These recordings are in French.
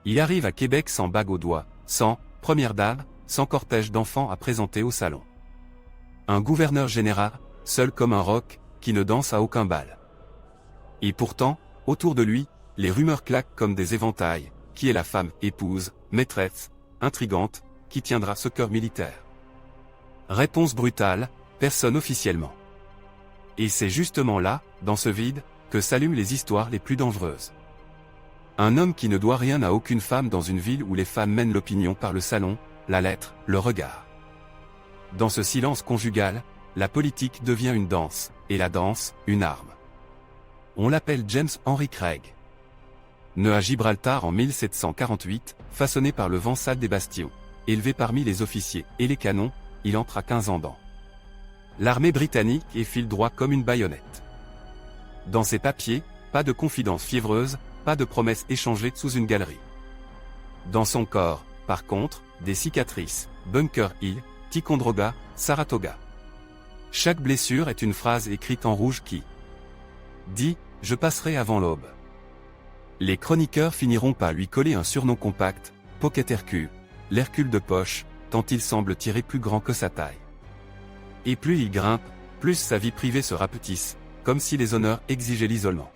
Il arrive à Québec sans bague au doigt, sans première dame, sans cortège d'enfants à présenter au salon. Un gouverneur général, seul comme un roc, qui ne danse à aucun bal. Et pourtant, autour de lui, les rumeurs claquent comme des éventails. Qui est la femme, épouse, maîtresse, intrigante, qui tiendra ce cœur militaire? Réponse brutale, personne officiellement. Et c'est justement là, dans ce vide, que s'allument les histoires les plus dangereuses. Un homme qui ne doit rien à aucune femme dans une ville où les femmes mènent l'opinion par le salon, la lettre, le regard. Dans ce silence conjugal, la politique devient une danse, et la danse, une arme. On l'appelle James Henry Craig. Né à Gibraltar en 1748, façonné par le vent sale des bastions, élevé parmi les officiers et les canons, il entre à 15 ans dans l'armée britannique et file droit comme une baïonnette. Dans ses papiers, pas de confidences fiévreuses, pas de promesses échangées sous une galerie. Dans son corps, par contre, des cicatrices, Bunker Hill, Ticonderoga, Saratoga. Chaque blessure est une phrase écrite en rouge qui dit « Je passerai avant l'aube ». Les chroniqueurs finiront par lui coller un surnom compact, Pocket Hercule, l'Hercule de poche, tant il semble tirer plus grand que sa taille. Et plus il grimpe, plus sa vie privée se rapetisse, comme si les honneurs exigeaient l'isolement.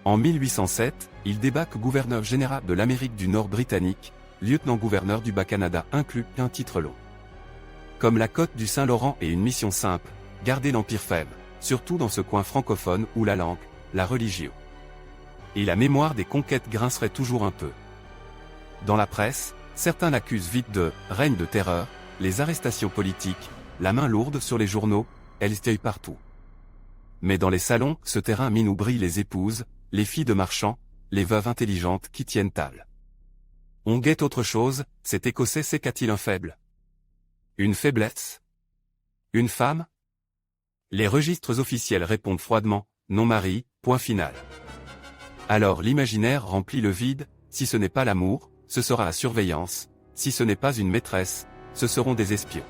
En 1807, il débarque gouverneur général de l'Amérique du Nord britannique, lieutenant-gouverneur du Bas-Canada inclus un titre long. Comme la côte du Saint-Laurent et une mission simple, garder l'empire faible, surtout dans ce coin francophone où la langue, la religion et la mémoire des conquêtes grincerait toujours un peu. Dans la presse, certains l'accusent vite de « règne de terreur », les arrestations politiques, la main lourde sur les journaux, elles estaillent partout. Mais dans les salons, ce terrain mine où brillent les épouses, les filles de marchands, les veuves intelligentes qui tiennent table. On guette autre chose, cet Écossais sait qu'a-t-il un faible? Une faiblesse? Une femme? Les registres officiels répondent froidement, non Marie, point final. Alors l'imaginaire remplit le vide, si ce n'est pas l'amour, ce sera la surveillance, si ce n'est pas une maîtresse, ce seront des espions.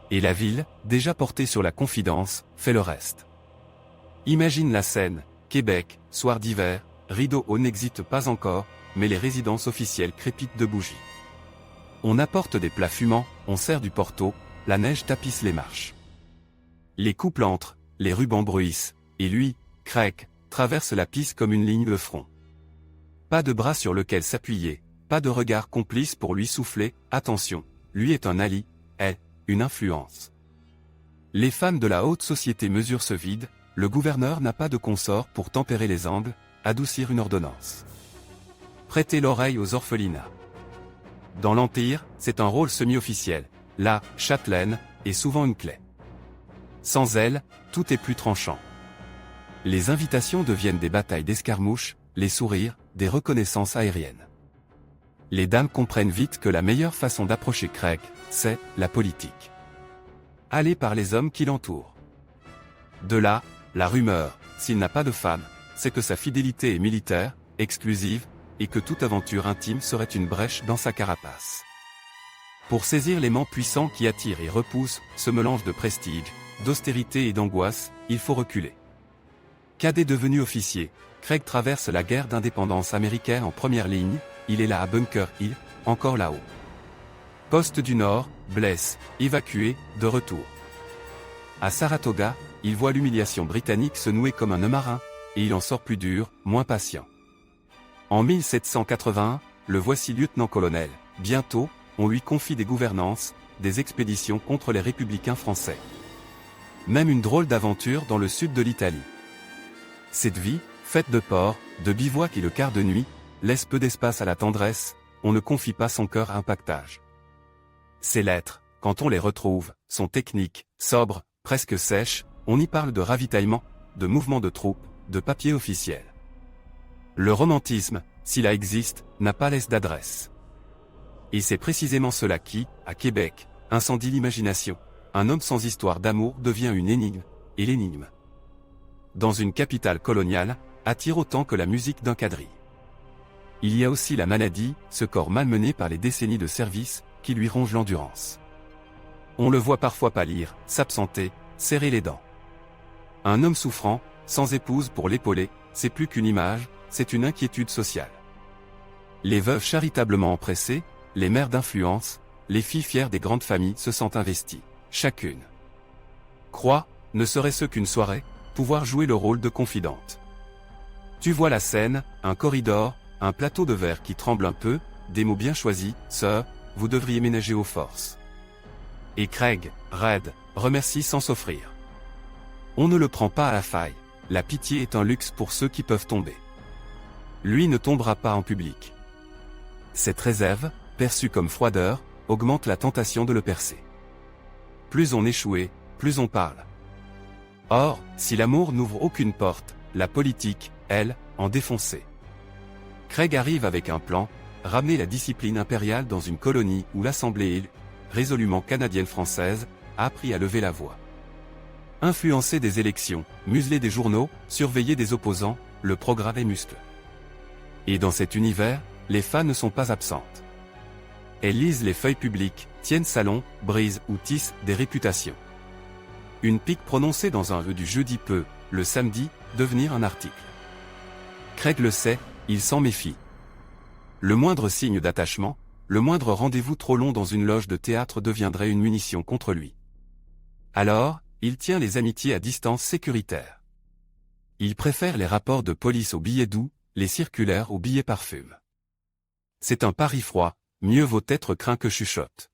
Et la ville, déjà portée sur la confidence, fait le reste. Imagine la scène, Québec, soir d'hiver, rideau haut n'existe pas encore, mais les résidences officielles crépitent de bougies. On apporte des plats fumants, on sert du porto, la neige tapisse les marches. Les couples entrent, les rubans bruissent, et lui, Craig, traverse la piste comme une ligne de front. Pas de bras sur lequel s'appuyer, pas de regard complice pour lui souffler, attention, lui est un ali, est, une influence. Les femmes de la haute société mesurent ce vide, le gouverneur n'a pas de consort pour tempérer les angles, adoucir une ordonnance. Prêter l'oreille aux orphelinats. Dans l'Empire, c'est un rôle semi-officiel, la châtelaine est souvent une clé. Sans elle, tout est plus tranchant. Les invitations deviennent des batailles d'escarmouches, les sourires, des reconnaissances aériennes. Les dames comprennent vite que la meilleure façon d'approcher Craig, c'est la politique. Aller par les hommes qui l'entourent. De là, la rumeur, s'il n'a pas de femme, c'est que sa fidélité est militaire, exclusive, et que toute aventure intime serait une brèche dans sa carapace. Pour saisir l'aimant puissant qui attire et repousse, ce mélange de prestige, d'austérité et d'angoisse, il faut reculer. Cadet devenu officier, Craig traverse la guerre d'indépendance américaine en première ligne, il est là à Bunker Hill, encore là-haut. Poste du Nord, blesse, évacué, de retour. À Saratoga, il voit l'humiliation britannique se nouer comme un nœud marin, et il en sort plus dur, moins patient. En 1781, le voici lieutenant-colonel, bientôt, on lui confie des gouvernances, des expéditions contre les républicains français. Même une drôle d'aventure dans le sud de l'Italie. Cette vie, faite de port, de bivouac et le quart de nuit, laisse peu d'espace à la tendresse, on ne confie pas son cœur à un pactage. Ces lettres, quand on les retrouve, sont techniques, sobres, presque sèches, on y parle de ravitaillement, de mouvement de troupes, de papier officiel. Le romantisme, s'il existe, n'a pas laisse d'adresse. Et c'est précisément cela qui, à Québec, incendie l'imagination. Un homme sans histoire d'amour devient une énigme, et l'énigme, dans une capitale coloniale, attire autant que la musique d'un quadrille. Il y a aussi la maladie, ce corps malmené par les décennies de service, qui lui ronge l'endurance. On le voit parfois pâlir, s'absenter, serrer les dents. Un homme souffrant, sans épouse pour l'épauler, c'est plus qu'une image, c'est une inquiétude sociale. Les veuves charitablement empressées, les mères d'influence, les filles fières des grandes familles se sentent investies, chacune. Croit, ne serait-ce qu'une soirée, pouvoir jouer le rôle de confidente. Tu vois la scène, un corridor, un plateau de verre qui tremble un peu, des mots bien choisis, sœur, vous devriez ménager aux forces. Et Craig, raide, remercie sans s'offrir. On ne le prend pas à la faille, la pitié est un luxe pour ceux qui peuvent tomber. Lui ne tombera pas en public. Cette réserve, perçue comme froideur, augmente la tentation de le percer. Plus on échoue, plus on parle. Or, si l'amour n'ouvre aucune porte, la politique, elle, en défonçait. Craig arrive avec un plan, ramener la discipline impériale dans une colonie où l'Assemblée élue, résolument canadienne-française, a appris à lever la voix. Influencer des élections, museler des journaux, surveiller des opposants, le programme est muscle. Et dans cet univers, les femmes ne sont pas absentes. Elles lisent les feuilles publiques, tiennent salon, brisent ou tissent des réputations. Une pique prononcée dans un vœu du jeudi peut, le samedi, devenir un article. Craig le sait, il s'en méfie. Le moindre signe d'attachement, le moindre rendez-vous trop long dans une loge de théâtre deviendrait une munition contre lui. Alors, il tient les amitiés à distance sécuritaire. Il préfère les rapports de police aux billets doux, les circulaires aux billets parfum. C'est un pari froid, mieux vaut être craint que chuchote.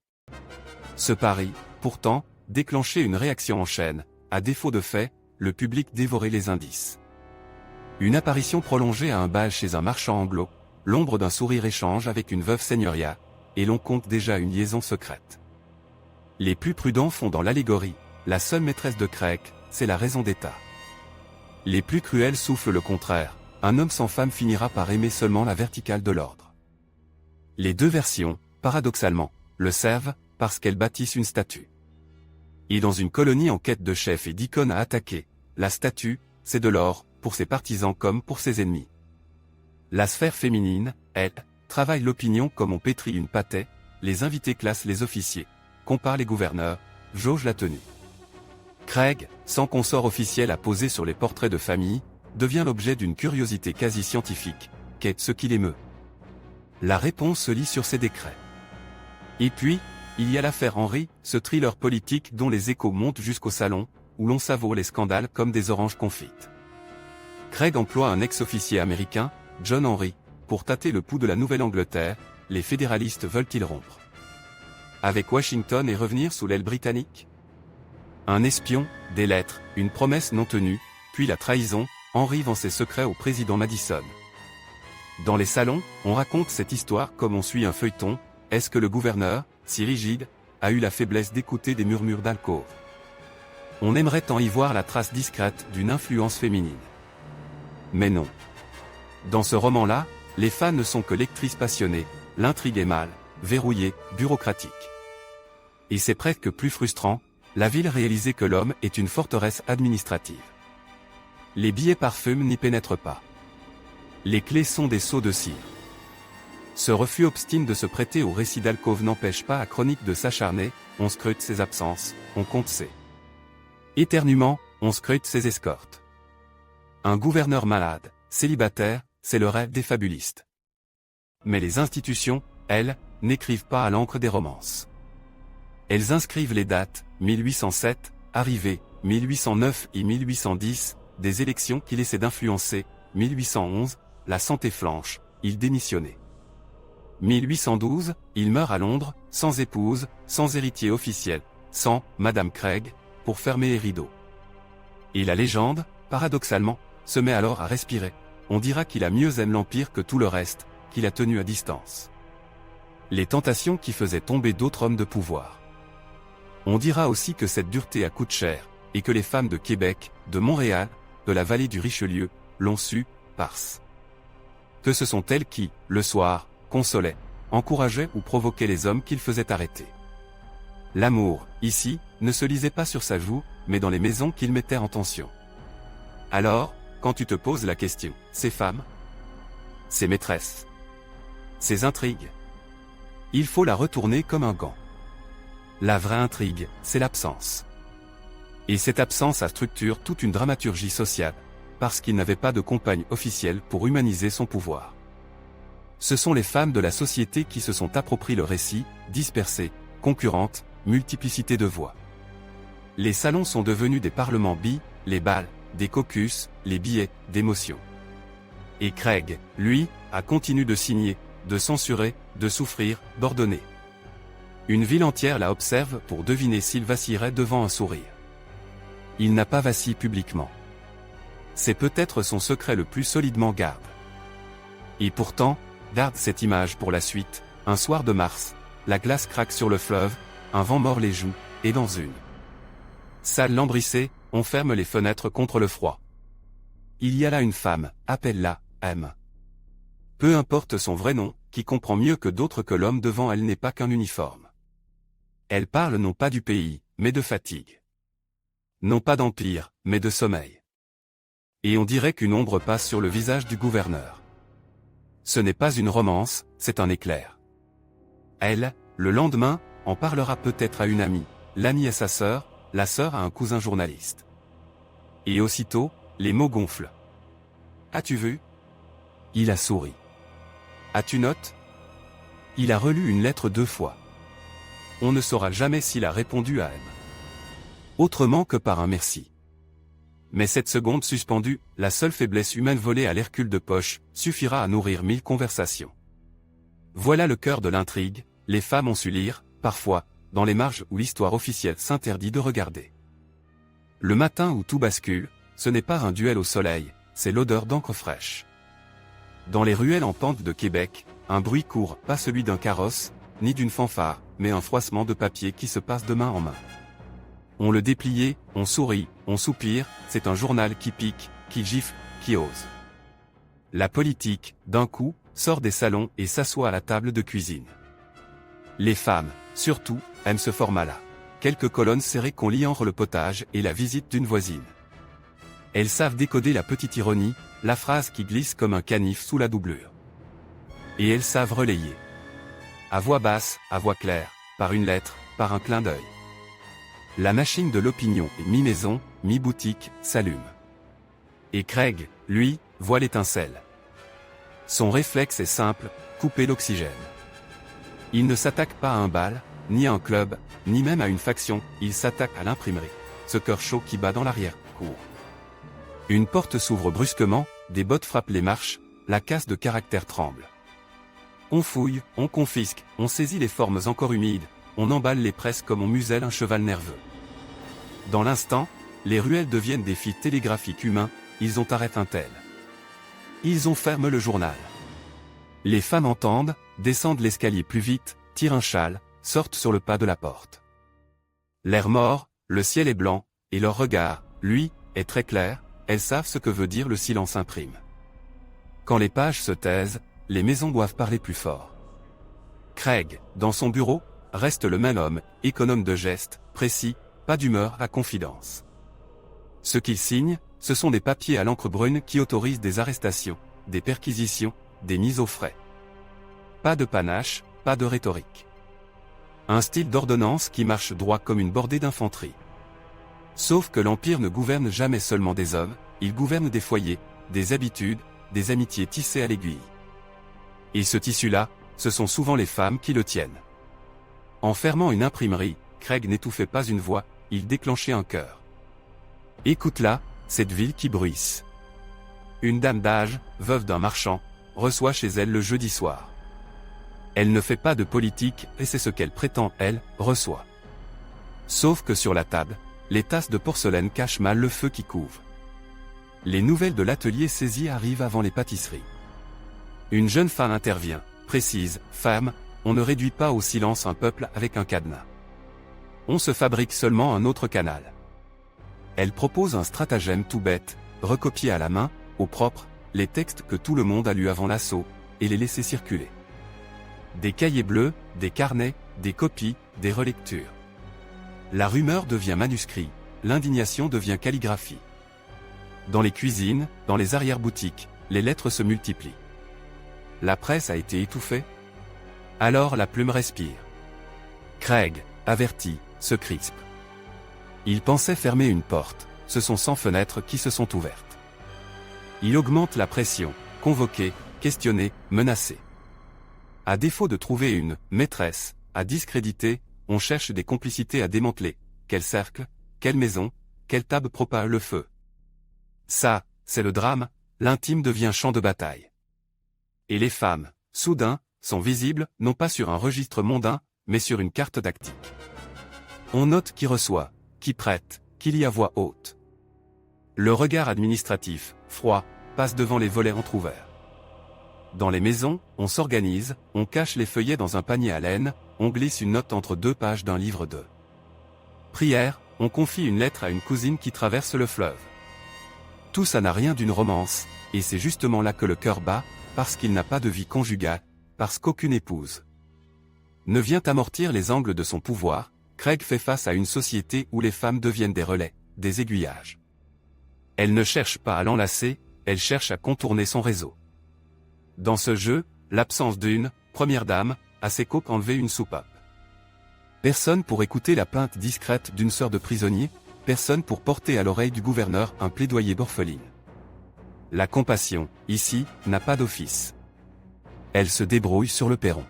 Ce pari, pourtant, déclenchait une réaction en chaîne, à défaut de fait, le public dévorait les indices. Une apparition prolongée à un bal chez un marchand anglo, l'ombre d'un sourire échange avec une veuve seigneuriale, et l'on compte déjà une liaison secrète. Les plus prudents font dans l'allégorie, la seule maîtresse de Craig, c'est la raison d'État. Les plus cruels soufflent le contraire, un homme sans femme finira par aimer seulement la verticale de l'ordre. Les deux versions, paradoxalement, le servent, parce qu'elles bâtissent une statue. Et dans une colonie en quête de chefs et d'icônes à attaquer, la statue, c'est de l'or, pour ses partisans comme pour ses ennemis. La sphère féminine, elle, travaille l'opinion comme on pétrit une pâtée, les invités classent les officiers, comparent les gouverneurs, jaugent la tenue. Craig, sans consort officiel à poser sur les portraits de famille, devient l'objet d'une curiosité quasi scientifique, qu'est ce qu'il émeut. La réponse se lit sur ses décrets. Et puis, il y a l'affaire Henry, ce thriller politique dont les échos montent jusqu'au salon, où l'on savoure les scandales comme des oranges confites. Craig emploie un ex-officier américain, John Henry, pour tâter le pouls de la Nouvelle-Angleterre, les fédéralistes veulent-ils rompre avec Washington et revenir sous l'aile britannique? Un espion, des lettres, une promesse non tenue, puis la trahison, Henry vend ses secrets au président Madison. Dans les salons, on raconte cette histoire comme on suit un feuilleton. Est-ce que le gouverneur, si rigide, a eu la faiblesse d'écouter des murmures d'alcôve? On aimerait tant y voir la trace discrète d'une influence féminine. Mais non. Dans ce roman-là, les fans ne sont que lectrices passionnées, l'intrigue est mal, verrouillée, bureaucratique. Et c'est presque plus frustrant, la ville réalisée que l'homme est une forteresse administrative. Les billets parfum n'y pénètrent pas. Les clés sont des seaux de cire. Ce refus obstine de se prêter au récit d'alcôve n'empêche pas à Chronique de s'acharner, on scrute ses absences, on compte ses éternuements, on scrute ses escortes. Un gouverneur malade, célibataire, c'est le rêve des fabulistes. Mais les institutions, elles, n'écrivent pas à l'encre des romances. Elles inscrivent les dates, 1807, arrivée, 1809 et 1810, des élections qu'il essaie d'influencer, 1811, la santé flanche, il démissionnait. 1812, il meurt à Londres, sans épouse, sans héritier officiel, sans Madame Craig, pour fermer les rideaux. Et la légende, paradoxalement, se met alors à respirer. On dira qu'il a mieux aimé l'Empire que tout le reste, qu'il a tenu à distance. Les tentations qui faisaient tomber d'autres hommes de pouvoir. On dira aussi que cette dureté a coûté cher, et que les femmes de Québec, de Montréal, de la vallée du Richelieu, l'ont su, parce que ce sont elles qui, le soir, consolaient, encourageaient ou provoquaient les hommes qu'ils faisaient arrêter. L'amour, ici, ne se lisait pas sur sa joue, mais dans les maisons qu'il mettait en tension. Alors, quand tu te poses la question, ces femmes, ces maîtresses, ces intrigues, il faut la retourner comme un gant. La vraie intrigue, c'est l'absence. Et cette absence a structure toute une dramaturgie sociale, parce qu'il n'avait pas de compagne officielle pour humaniser son pouvoir. Ce sont les femmes de la société qui se sont appropriées le récit, dispersées, concurrentes, multiplicité de voix. Les salons sont devenus des parlements les bals, des caucus, les billets, d'émotions. Et Craig, lui, a continué de signer, de censurer, de souffrir, d'ordonner. Une ville entière la observe pour deviner s'il vacillerait devant un sourire. Il n'a pas vacillé publiquement. C'est peut-être son secret le plus solidement garde. Et pourtant, garde cette image pour la suite, un soir de mars, la glace craque sur le fleuve, un vent mord les joues, et dans une salle lambrissée, on ferme les fenêtres contre le froid. Il y a là une femme, appelle-la, M. Peu importe son vrai nom, qui comprend mieux que d'autres que l'homme devant elle n'est pas qu'un uniforme. Elle parle non pas du pays, mais de fatigue. Non pas d'empire, mais de sommeil. Et on dirait qu'une ombre passe sur le visage du gouverneur. Ce n'est pas une romance, c'est un éclair. Elle, le lendemain, en parlera peut-être à une amie, l'amie à sa sœur, la sœur à un cousin journaliste. Et aussitôt, les mots gonflent. As-tu vu? Il a souri. As-tu noté? Il a relu une lettre 2 fois. On ne saura jamais s'il a répondu à M. Autrement que par un merci. Mais cette seconde suspendue, la seule faiblesse humaine volée à l'Hercule de poche, suffira à nourrir 1000 conversations. Voilà le cœur de l'intrigue, les femmes ont su lire, parfois, dans les marges où l'histoire officielle s'interdit de regarder. Le matin où tout bascule, ce n'est pas un duel au soleil, c'est l'odeur d'encre fraîche. Dans les ruelles en pente de Québec, un bruit court, pas celui d'un carrosse, ni d'une fanfare, mais un froissement de papier qui se passe de main en main. On le dépliait, on sourit, on soupire, c'est un journal qui pique, qui gifle, qui ose. La politique, d'un coup, sort des salons et s'assoit à la table de cuisine. Les femmes, surtout, aiment ce format-là. Quelques colonnes serrées qu'on lit entre le potage et la visite d'une voisine. Elles savent décoder la petite ironie, la phrase qui glisse comme un canif sous la doublure. Et elles savent relayer. À voix basse, à voix claire, par une lettre, par un clin d'œil. La machine de l'opinion, mi-maison, mi-boutique, s'allume. Et Craig, lui, voit l'étincelle. Son réflexe est simple, couper l'oxygène. Il ne s'attaque pas à un bal, ni à un club, ni même à une faction, il s'attaque à l'imprimerie, ce cœur chaud qui bat dans l'arrière-cour. Une porte s'ouvre brusquement, des bottes frappent les marches, la casse de caractère tremble. On fouille, on confisque, on saisit les formes encore humides, on emballe les presses comme on muselle un cheval nerveux. Dans l'instant, les ruelles deviennent des fils télégraphiques humains, ils ont arrêté un tel. Ils ont fermé le journal. Les femmes entendent, descendent l'escalier plus vite, tirent un châle, sortent sur le pas de la porte. L'air mort, le ciel est blanc, et leur regard, lui, est très clair, elles savent ce que veut dire le silence imprime. Quand les pages se taisent, les maisons doivent parler plus fort. Craig, dans son bureau, reste le même homme, économe de gestes, précis, pas d'humeur à confidence. Ce qu'il signe, ce sont des papiers à l'encre brune qui autorisent des arrestations, des perquisitions, des mises au frais. Pas de panache, pas de rhétorique. Un style d'ordonnance qui marche droit comme une bordée d'infanterie. Sauf que l'Empire ne gouverne jamais seulement des hommes, il gouverne des foyers, des habitudes, des amitiés tissées à l'aiguille. Et ce tissu-là, ce sont souvent les femmes qui le tiennent. En fermant une imprimerie, Craig n'étouffait pas une voix, il déclenchait un cœur. Écoute-la, cette ville qui bruisse. Une dame d'âge, veuve d'un marchand, reçoit chez elle le jeudi soir. Elle ne fait pas de politique, et c'est ce qu'elle prétend, elle, reçoit. Sauf que sur la table, les tasses de porcelaine cachent mal le feu qui couve. Les nouvelles de l'atelier saisi arrivent avant les pâtisseries. Une jeune femme intervient, précise, femme, on ne réduit pas au silence un peuple avec un cadenas. On se fabrique seulement un autre canal. Elle propose un stratagème tout bête, recopier à la main, au propre, les textes que tout le monde a lus avant l'assaut, et les laisser circuler. Des cahiers bleus, des carnets, des copies, des relectures. La rumeur devient manuscrit, l'indignation devient calligraphie. Dans les cuisines, dans les arrière-boutiques, les lettres se multiplient. La presse a été étouffée? Alors la plume respire. Craig, averti, se crispe. Il pensait fermer une porte, ce sont 100 fenêtres qui se sont ouvertes. Il augmente la pression, convoqué, questionné, menacé. À défaut de trouver une maîtresse à discréditer, on cherche des complicités à démanteler. Quel cercle, quelle maison, quelle table propage le feu. Ça, c'est le drame, l'intime devient champ de bataille. Et les femmes, soudain, sont visibles, non pas sur un registre mondain, mais sur une carte tactique. On note qui reçoit, qui prête, qui lit à voix haute. Le regard administratif, froid, passe devant les volets entr'ouverts. Dans les maisons, on s'organise, on cache les feuillets dans un panier à laine, on glisse une note entre 2 pages d'un livre de prière, on confie une lettre à une cousine qui traverse le fleuve. Tout ça n'a rien d'une romance, et c'est justement là que le cœur bat, parce qu'il n'a pas de vie conjugale, parce qu'aucune épouse ne vient amortir les angles de son pouvoir. Craig fait face à une société où les femmes deviennent des relais, des aiguillages. Elle ne cherche pas à l'enlacer, elle cherche à contourner son réseau. Dans ce jeu, l'absence d'une première dame a ses copes enlevé une soupape. Personne pour écouter la plainte discrète d'une sœur de prisonnier, personne pour porter à l'oreille du gouverneur un plaidoyer d'orpheline. La compassion, ici, n'a pas d'office. Elle se débrouille sur le perron.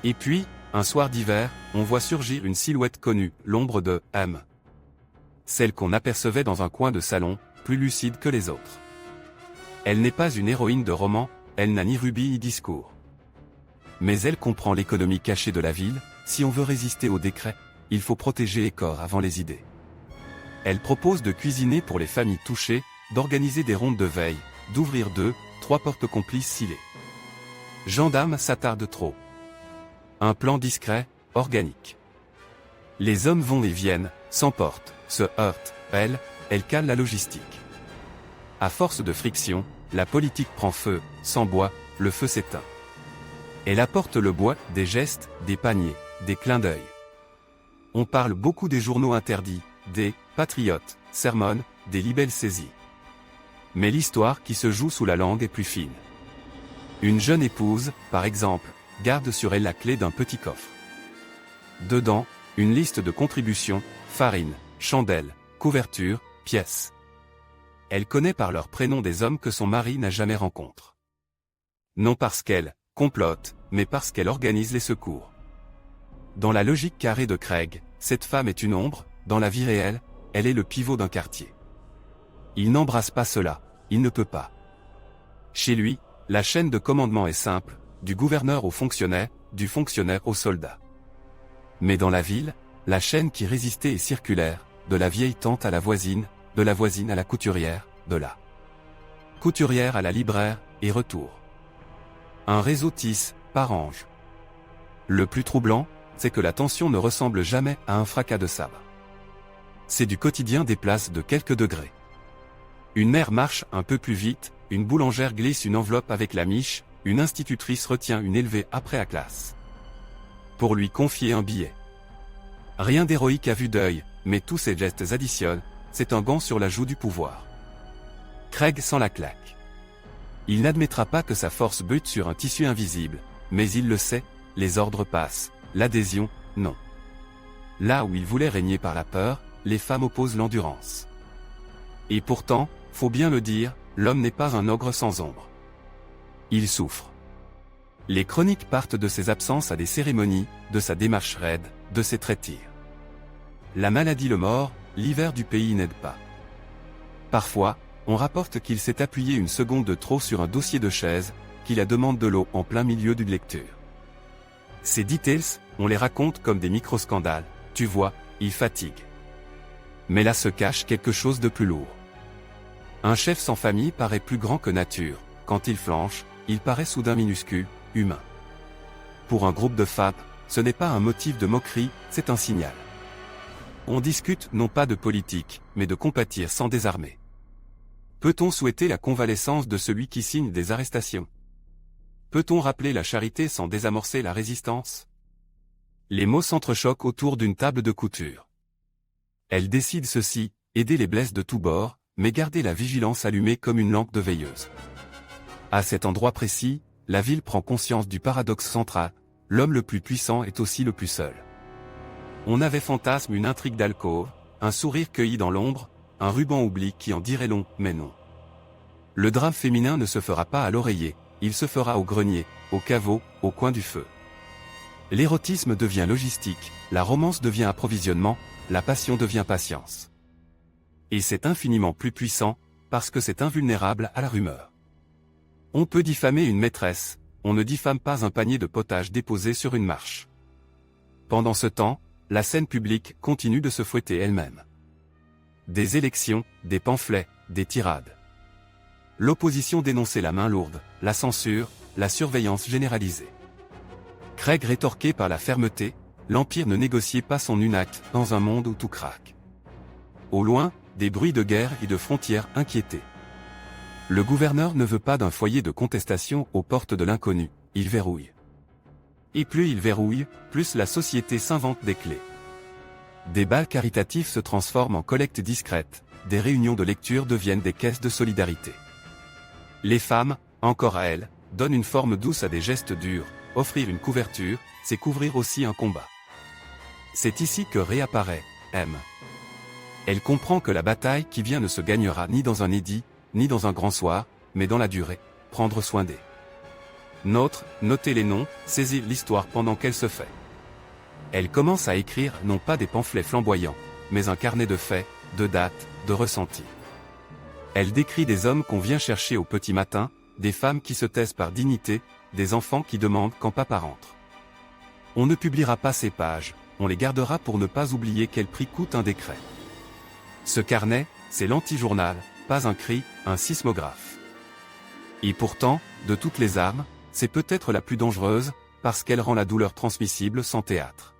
Et puis, un soir d'hiver, on voit surgir une silhouette connue, l'ombre de M. Celle qu'on apercevait dans un coin de salon, plus lucide que les autres. Elle n'est pas une héroïne de roman, elle n'a ni rubis ni discours. Mais elle comprend l'économie cachée de la ville. Si on veut résister au décret, il faut protéger les corps avant les idées. Elle propose de cuisiner pour les familles touchées, d'organiser des rondes de veille, d'ouvrir 2, 3 portes complices scellées. Gendarme s'attarde trop. Un plan discret, organique. Les hommes vont et viennent, s'emportent, se heurtent, elle cale la logistique. À force de friction, la politique prend feu, sans bois, le feu s'éteint. Elle apporte le bois, des gestes, des paniers, des clins d'œil. On parle beaucoup des journaux interdits, des patriotes, sermonnes, des libelles saisis. Mais l'histoire qui se joue sous la langue est plus fine. Une jeune épouse, par exemple, garde sur elle la clé d'un petit coffre. Dedans, une liste de contributions, farine, chandelle, couverture, pièces. Elle connaît par leur prénom des hommes que son mari n'a jamais rencontrés. Non parce qu'elle complote, mais parce qu'elle organise les secours. Dans la logique carrée de Craig, cette femme est une ombre, dans la vie réelle, elle est le pivot d'un quartier. Il n'embrasse pas cela, il ne peut pas. Chez lui, la chaîne de commandement est simple, du gouverneur au fonctionnaire, du fonctionnaire au soldat. Mais dans la ville, la chaîne qui résistait est circulaire, de la vieille tante à la voisine, de la voisine à la couturière, de la couturière à la libraire, et retour. Un réseau tisse, par ange. Le plus troublant, c'est que la tension ne ressemble jamais à un fracas de sabre. C'est du quotidien des places de quelques degrés. Une mère marche un peu plus vite, une boulangère glisse une enveloppe avec la miche, une institutrice retient une élevée après la classe. Pour lui confier un billet. Rien d'héroïque à vue d'œil, mais tous ces gestes additionnent, c'est un gant sur la joue du pouvoir. Craig sent la claque. Il n'admettra pas que sa force bute sur un tissu invisible, mais il le sait, les ordres passent, l'adhésion, non. Là où il voulait régner par la peur, les femmes opposent l'endurance. Et pourtant, faut bien le dire, l'homme n'est pas un ogre sans ombre. Il souffre. Les chroniques partent de ses absences à des cérémonies, de sa démarche raide, de ses traits-tirs. La maladie le mord, l'hiver du pays n'aide pas. Parfois, on rapporte qu'il s'est appuyé une seconde de trop sur un dossier de chaise, qu'il a demande de l'eau en plein milieu d'une lecture. Ces details, on les raconte comme des micro-scandales, tu vois, il fatigue. Mais là se cache quelque chose de plus lourd. Un chef sans famille paraît plus grand que nature, quand il flanche, il paraît soudain minuscule, humain. Pour un groupe de femmes, ce n'est pas un motif de moquerie, c'est un signal. On discute non pas de politique, mais de compatir sans désarmer. Peut-on souhaiter la convalescence de celui qui signe des arrestations? Peut-on rappeler la charité sans désamorcer la résistance? Les mots s'entrechoquent autour d'une table de couture. Elle décide ceci, aider les blesses de tous bords, mais garder la vigilance allumée comme une lampe de veilleuse. À cet endroit précis, la ville prend conscience du paradoxe central, l'homme le plus puissant est aussi le plus seul. On avait fantasme une intrigue d'alcôve, un sourire cueilli dans l'ombre, un ruban oblique qui en dirait long, mais non. Le drame féminin ne se fera pas à l'oreiller, il se fera au grenier, au caveau, au coin du feu. L'érotisme devient logistique, la romance devient approvisionnement, la passion devient patience. Et c'est infiniment plus puissant, parce que c'est invulnérable à la rumeur. On peut diffamer une maîtresse, on ne diffame pas un panier de potage déposé sur une marche. Pendant ce temps, la scène publique continue de se fouetter elle-même. Des élections, des pamphlets, des tirades. L'opposition dénonçait la main lourde, la censure, la surveillance généralisée. Craig rétorquait par la fermeté, l'Empire ne négociait pas son unacte dans un monde où tout craque. Au loin, des bruits de guerre et de frontières inquiétaient. Le gouverneur ne veut pas d'un foyer de contestation aux portes de l'inconnu, il verrouille. Et plus il verrouille, plus la société s'invente des clés. Des bals caritatifs se transforment en collectes discrètes, des réunions de lecture deviennent des caisses de solidarité. Les femmes, encore à elles, donnent une forme douce à des gestes durs, offrir une couverture, c'est couvrir aussi un combat. C'est ici que réapparaît M. Elle comprend que la bataille qui vient ne se gagnera ni dans un édit, ni dans un grand soir, mais dans la durée, prendre soin des nôtres, noter les noms, saisir l'histoire pendant qu'elle se fait. Elle commence à écrire non pas des pamphlets flamboyants, mais un carnet de faits, de dates, de ressentis. Elle décrit des hommes qu'on vient chercher au petit matin, des femmes qui se taisent par dignité, des enfants qui demandent quand papa rentre. On ne publiera pas ces pages, on les gardera pour ne pas oublier quel prix coûte un décret. Ce carnet, c'est l'anti-journal, pas un cri, un sismographe. Et pourtant, de toutes les armes, c'est peut-être la plus dangereuse, parce qu'elle rend la douleur transmissible sans théâtre.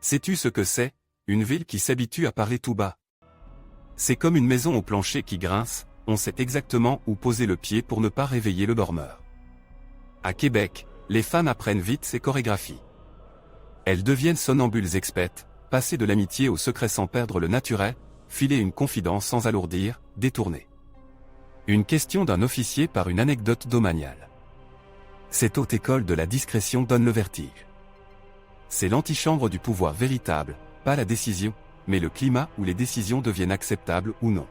Sais-tu ce que c'est, une ville qui s'habitue à parler tout bas? C'est comme une maison au plancher qui grince, on sait exactement où poser le pied pour ne pas réveiller le dormeur. À Québec, les femmes apprennent vite ces chorégraphies. Elles deviennent somnambules expertes, passer de l'amitié au secret sans perdre le naturel, filer une confidence sans alourdir, détourner une question d'un officier par une anecdote domaniale. Cette haute école de la discrétion donne le vertige. C'est l'antichambre du pouvoir véritable, pas la décision, mais le climat où les décisions deviennent acceptables ou non.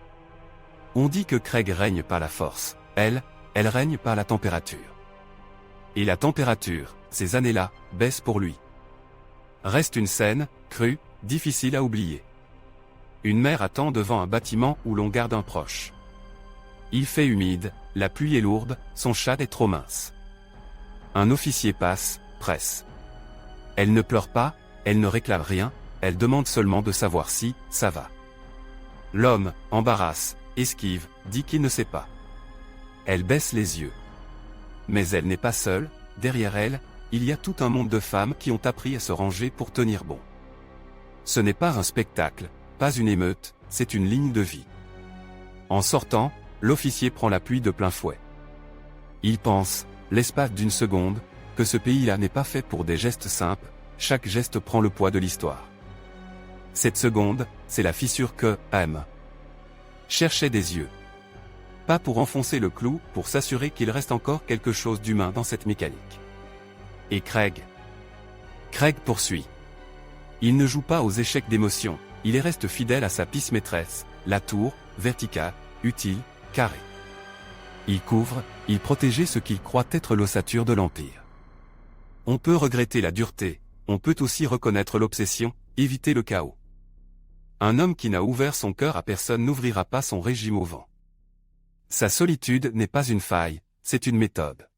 On dit que Craig règne par la force, elle règne par la température. Et la température, ces années-là, baisse pour lui. Reste une scène, crue, difficile à oublier. Une mère attend devant un bâtiment où l'on garde un proche. Il fait humide, la pluie est lourde, son châle est trop mince. Un officier passe, presse. Elle ne pleure pas, elle ne réclame rien, elle demande seulement de savoir si ça va. L'homme, embarrasse, esquive, dit qu'il ne sait pas. Elle baisse les yeux. Mais elle n'est pas seule, derrière elle, il y a tout un monde de femmes qui ont appris à se ranger pour tenir bon. Ce n'est pas un spectacle, pas une émeute, c'est une ligne de vie. En sortant, l'officier prend la pluie de plein fouet. Il pense, l'espace d'une seconde, que ce pays-là n'est pas fait pour des gestes simples, chaque geste prend le poids de l'histoire. Cette seconde, c'est la fissure que M. cherchait des yeux. Pas pour enfoncer le clou, pour s'assurer qu'il reste encore quelque chose d'humain dans cette mécanique. Et Craig poursuit. Il ne joue pas aux échecs d'émotion, il reste fidèle à sa piste maîtresse, la tour, verticale, utile, carrée. Il couvre, il protégeait ce qu'il croit être l'ossature de l'Empire. On peut regretter la dureté, on peut aussi reconnaître l'obsession, éviter le chaos. Un homme qui n'a ouvert son cœur à personne n'ouvrira pas son régime au vent. Sa solitude n'est pas une faille, c'est une méthode.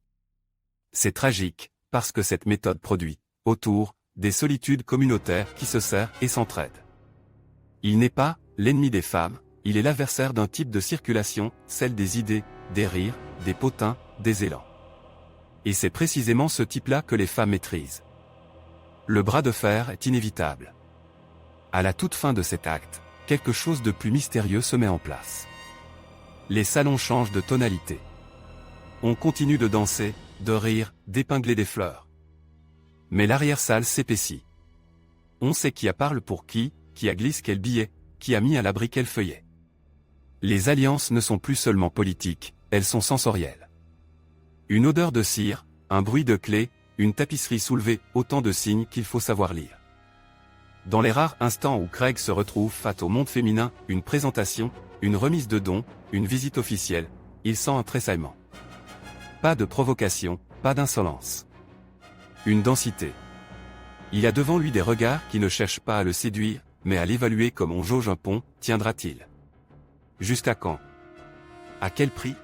C'est tragique, parce que cette méthode produit, autour, des solitudes communautaires qui se serrent et s'entraident. Il n'est pas l'ennemi des femmes, il est l'adversaire d'un type de circulation, celle des idées, des rires, des potins, des élans. Et c'est précisément ce type-là que les femmes maîtrisent. Le bras de fer est inévitable. À la toute fin de cet acte, quelque chose de plus mystérieux se met en place. Les salons changent de tonalité. On continue de danser, de rire, d'épingler des fleurs. Mais l'arrière-salle s'épaissit. On sait qui a parle pour qui a glisse quel billet, qui a mis à l'abri quel feuillet. Les alliances ne sont plus seulement politiques, elles sont sensorielles. Une odeur de cire, un bruit de clé, une tapisserie soulevée, autant de signes qu'il faut savoir lire. Dans les rares instants où Craig se retrouve face au monde féminin, une présentation, une remise de dons, une visite officielle, il sent un tressaillement. Pas de provocation, pas d'insolence. Une densité. Il a devant lui des regards qui ne cherchent pas à le séduire, mais à l'évaluer comme on jauge un pont, tiendra-t-il? Jusqu'à quand? À quel prix?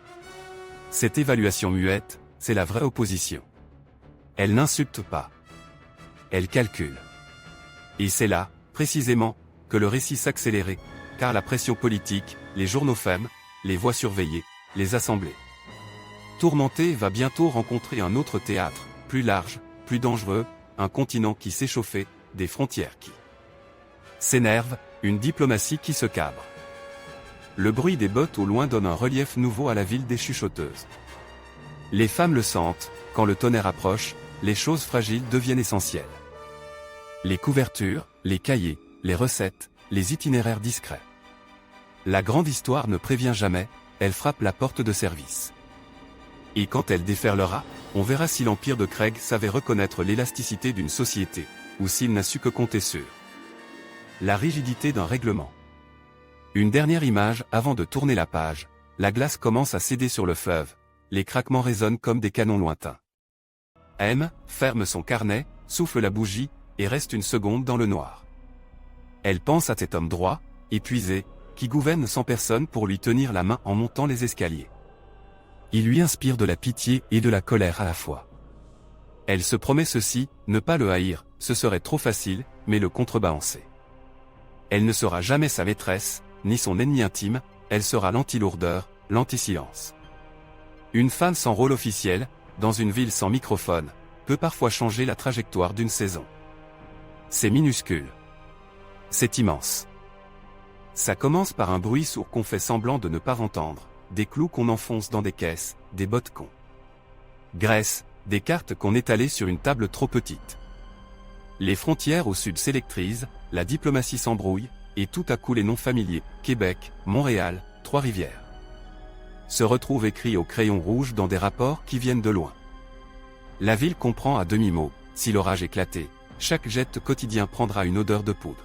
Cette évaluation muette, c'est la vraie opposition. Elle n'insulte pas. Elle calcule. Et c'est là, précisément, que le récit s'accélérait, car la pression politique, les journaux femmes, les voix surveillées, les assemblées. Tourmenté va bientôt rencontrer un autre théâtre, plus large, plus dangereux, un continent qui s'échauffait, des frontières qui s'énervent, une diplomatie qui se cabre. Le bruit des bottes au loin donne un relief nouveau à la ville des chuchoteuses. Les femmes le sentent, quand le tonnerre approche, les choses fragiles deviennent essentielles. Les couvertures, les cahiers, les recettes, les itinéraires discrets. La grande histoire ne prévient jamais, elle frappe la porte de service. Et quand elle déferlera, on verra si l'empire de Craig savait reconnaître l'élasticité d'une société, ou s'il n'a su que compter sur la rigidité d'un règlement. Une dernière image avant de tourner la page, la glace commence à céder sur le fleuve, les craquements résonnent comme des canons lointains. M ferme son carnet, souffle la bougie, et reste une seconde dans le noir. Elle pense à cet homme droit, épuisé, qui gouverne sans personne pour lui tenir la main en montant les escaliers. Il lui inspire de la pitié et de la colère à la fois. Elle se promet ceci, ne pas le haïr, ce serait trop facile, mais le contrebalancer. Elle ne sera jamais sa maîtresse, ni son ennemi intime, elle sera l'anti-lourdeur, l'anti-silence. Une femme sans rôle officiel, dans une ville sans microphone, peut parfois changer la trajectoire d'une saison. C'est minuscule. C'est immense. Ça commence par un bruit sourd qu'on fait semblant de ne pas entendre, des clous qu'on enfonce dans des caisses, des bottes qu'on graisse, des cartes qu'on étalait sur une table trop petite. Les frontières au sud s'électrisent, la diplomatie s'embrouille, et tout à coup les noms familiers, Québec, Montréal, Trois-Rivières, se retrouvent écrits au crayon rouge dans des rapports qui viennent de loin. La ville comprend à demi-mot, si l'orage éclatait, chaque jet quotidien prendra une odeur de poudre.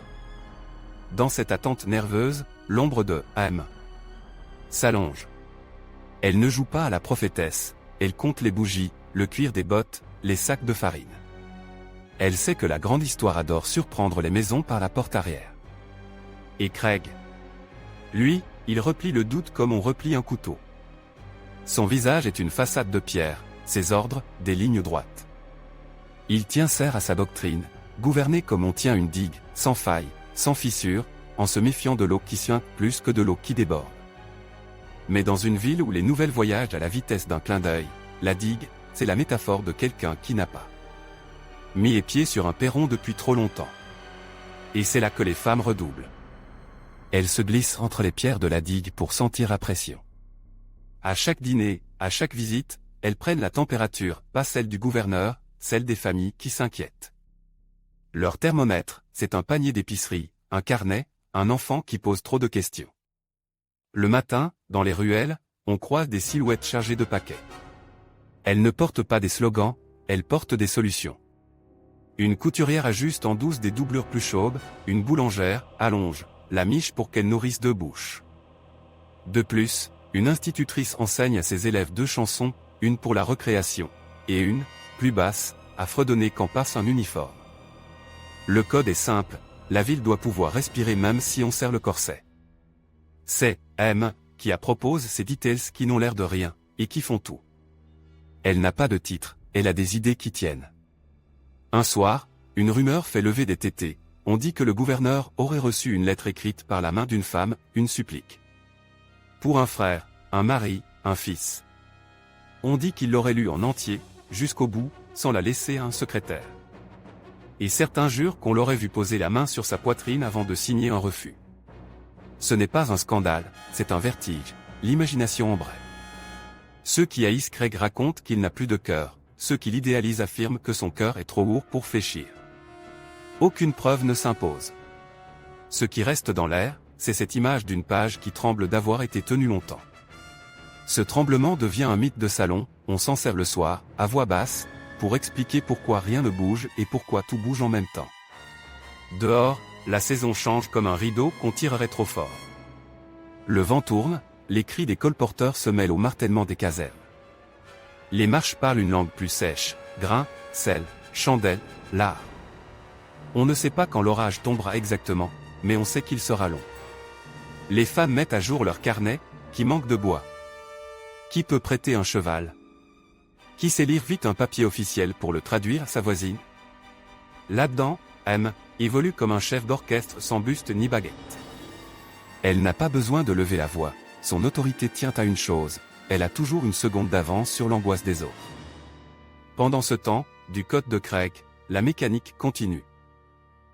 Dans cette attente nerveuse, l'ombre de M s'allonge. Elle ne joue pas à la prophétesse, elle compte les bougies, le cuir des bottes, les sacs de farine. Elle sait que la grande histoire adore surprendre les maisons par la porte arrière. Et Craig, lui, il replie le doute comme on replie un couteau. Son visage est une façade de pierre, ses ordres, des lignes droites. Il tient serre à sa doctrine, gouverner comme on tient une digue, sans faille, sans fissure, en se méfiant de l'eau qui suinte plus que de l'eau qui déborde. Mais dans une ville où les nouvelles voyagent à la vitesse d'un clin d'œil, la digue, c'est la métaphore de quelqu'un qui n'a pas mis les pieds sur un perron depuis trop longtemps. Et c'est là que les femmes redoublent. Elles se glissent entre les pierres de la digue pour sentir la pression. À chaque dîner, à chaque visite, elles prennent la température, pas celle du gouverneur, celle des familles qui s'inquiètent. Leur thermomètre, c'est un panier d'épicerie, un carnet, un enfant qui pose trop de questions. Le matin, dans les ruelles, on croise des silhouettes chargées de paquets. Elles ne portent pas des slogans, elles portent des solutions. Une couturière ajuste en douce des doublures plus chaudes, une boulangère allonge la miche pour qu'elle nourrisse deux bouches. De plus, une institutrice enseigne à ses élèves deux chansons, une pour la récréation, et une, plus basse, à fredonner quand passe un uniforme. Le code est simple, la ville doit pouvoir respirer même si on serre le corset. C'est M qui propose ces details qui n'ont l'air de rien, et qui font tout. Elle n'a pas de titre, elle a des idées qui tiennent. Un soir, une rumeur fait lever des tétés, on dit que le gouverneur aurait reçu une lettre écrite par la main d'une femme, une supplique. Pour un frère, un mari, un fils. On dit qu'il l'aurait lu en entier, jusqu'au bout, sans la laisser à un secrétaire. Et certains jurent qu'on l'aurait vu poser la main sur sa poitrine avant de signer un refus. Ce n'est pas un scandale, c'est un vertige, l'imagination en bref. Ceux qui haïssent Craig racontent qu'il n'a plus de cœur, ceux qui l'idéalisent affirment que son cœur est trop lourd pour fléchir. Aucune preuve ne s'impose. Ce qui reste dans l'air, c'est cette image d'une page qui tremble d'avoir été tenue longtemps. Ce tremblement devient un mythe de salon, on s'en sert le soir, à voix basse, pour expliquer pourquoi rien ne bouge et pourquoi tout bouge en même temps. Dehors, la saison change comme un rideau qu'on tirerait trop fort. Le vent tourne, les cris des colporteurs se mêlent au martèlement des casernes. Les marches parlent une langue plus sèche, grain, sel, chandelle, lard. On ne sait pas quand l'orage tombera exactement, mais on sait qu'il sera long. Les femmes mettent à jour leur carnet, qui manque de bois. Qui peut prêter un cheval? Qui sait lire vite un papier officiel pour le traduire à sa voisine? Là-dedans, M évolue comme un chef d'orchestre sans buste ni baguette. Elle n'a pas besoin de lever la voix, son autorité tient à une chose, elle a toujours une seconde d'avance sur l'angoisse des autres. Pendant ce temps, du côté de Craig, la mécanique continue.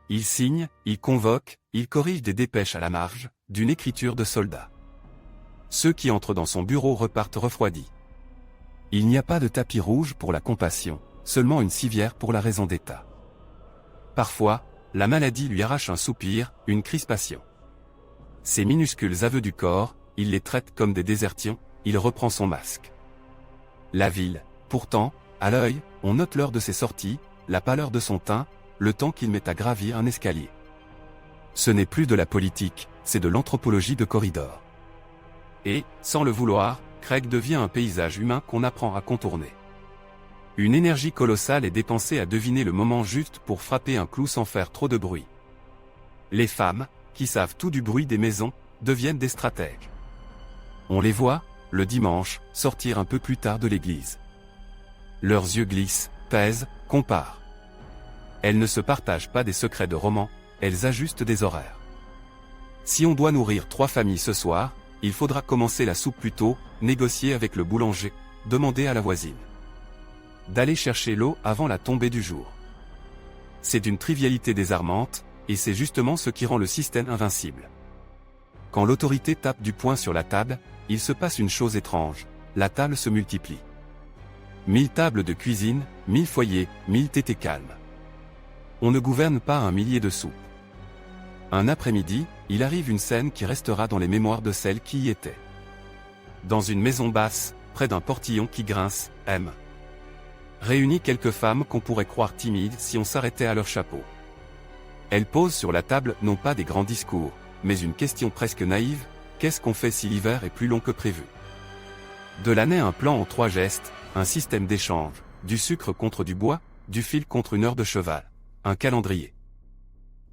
Il signe, il convoque, il corrige des dépêches à la marge, d'une écriture de soldat. Ceux qui entrent dans son bureau repartent refroidis. Il n'y a pas de tapis rouge pour la compassion, seulement une civière pour la raison d'État. Parfois, la maladie lui arrache un soupir, une crispation. Ces minuscules aveux du corps, il les traite comme des désertions, il reprend son masque. La ville, pourtant, à l'œil, on note l'heure de ses sorties, la pâleur de son teint, le temps qu'il met à gravir un escalier. Ce n'est plus de la politique, c'est de l'anthropologie de corridor. Et, sans le vouloir, Craig devient un paysage humain qu'on apprend à contourner. Une énergie colossale est dépensée à deviner le moment juste pour frapper un clou sans faire trop de bruit. Les femmes, qui savent tout du bruit des maisons, deviennent des stratèges. On les voit, le dimanche, sortir un peu plus tard de l'église. Leurs yeux glissent, pèsent, comparent. Elles ne se partagent pas des secrets de roman, elles ajustent des horaires. Si on doit nourrir 3 familles ce soir, il faudra commencer la soupe plus tôt, négocier avec le boulanger, demander à la voisine d'aller chercher l'eau avant la tombée du jour. C'est d'une trivialité désarmante, et c'est justement ce qui rend le système invincible. Quand l'autorité tape du poing sur la table, il se passe une chose étrange, la table se multiplie. 1000 tables de cuisine, 1000 foyers, 1000 tétés calmes. On ne gouverne pas un millier de soupes. Un après-midi, il arrive une scène qui restera dans les mémoires de celles qui y étaient. Dans une maison basse, près d'un portillon qui grince, M réunit quelques femmes qu'on pourrait croire timides si on s'arrêtait à leur chapeau. Elles posent sur la table non pas des grands discours, mais une question presque naïve, qu'est-ce qu'on fait si l'hiver est plus long que prévu? De là naît un plan en 3 gestes, un système d'échange, du sucre contre du bois, du fil contre une heure de cheval, un calendrier.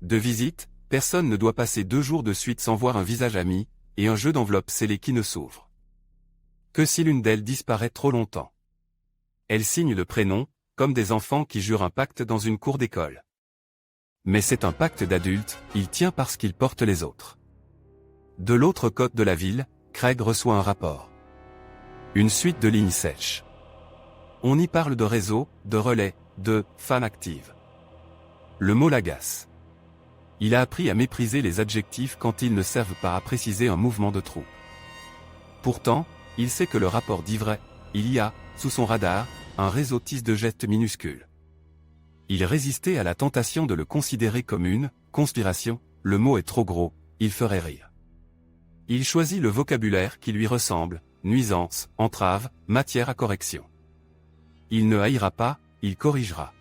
De visite, personne ne doit passer 2 jours de suite sans voir un visage ami, et un jeu d'enveloppes scellées qui ne s'ouvre. Que si l'une d'elles disparaît trop longtemps? Elles signent le prénom, comme des enfants qui jurent un pacte dans une cour d'école. Mais c'est un pacte d'adultes, il tient parce qu'il porte les autres. De l'autre côté de la ville, Craig reçoit un rapport. Une suite de lignes sèches. On y parle de réseau, de relais, de femmes actives. Le mot l'agace. Il a appris à mépriser les adjectifs quand ils ne servent pas à préciser un mouvement de troupe. Pourtant, il sait que le rapport dit vrai, il y a, sous son radar, un réseau tisse de gestes minuscules. Il résistait à la tentation de le considérer comme une conspiration, le mot est trop gros, il ferait rire. Il choisit le vocabulaire qui lui ressemble, nuisance, entrave, matière à correction. Il ne haïra pas, il corrigera.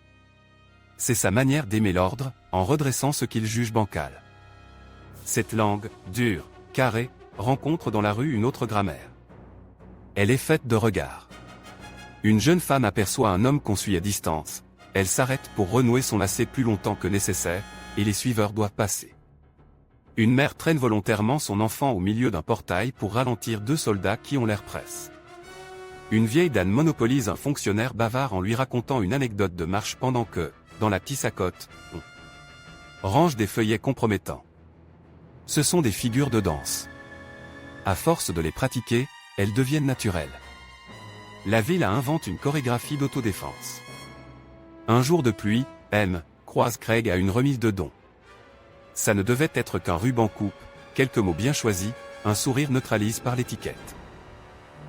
C'est sa manière d'aimer l'ordre, en redressant ce qu'il juge bancal. Cette langue, dure, carrée, rencontre dans la rue une autre grammaire. Elle est faite de regards. Une jeune femme aperçoit un homme qu'on suit à distance, elle s'arrête pour renouer son lacet plus longtemps que nécessaire, et les suiveurs doivent passer. Une mère traîne volontairement son enfant au milieu d'un portail pour ralentir 2 soldats qui ont l'air presse. Une vieille dame monopolise un fonctionnaire bavard en lui racontant une anecdote de marche pendant que, dans la pissacote, on range des feuillets compromettants. Ce sont des figures de danse. À force de les pratiquer, elles deviennent naturelles. La ville invente une chorégraphie d'autodéfense. Un jour de pluie, M croise Craig à une remise de dons. Ça ne devait être qu'un ruban coupe, quelques mots bien choisis, un sourire neutralise par l'étiquette.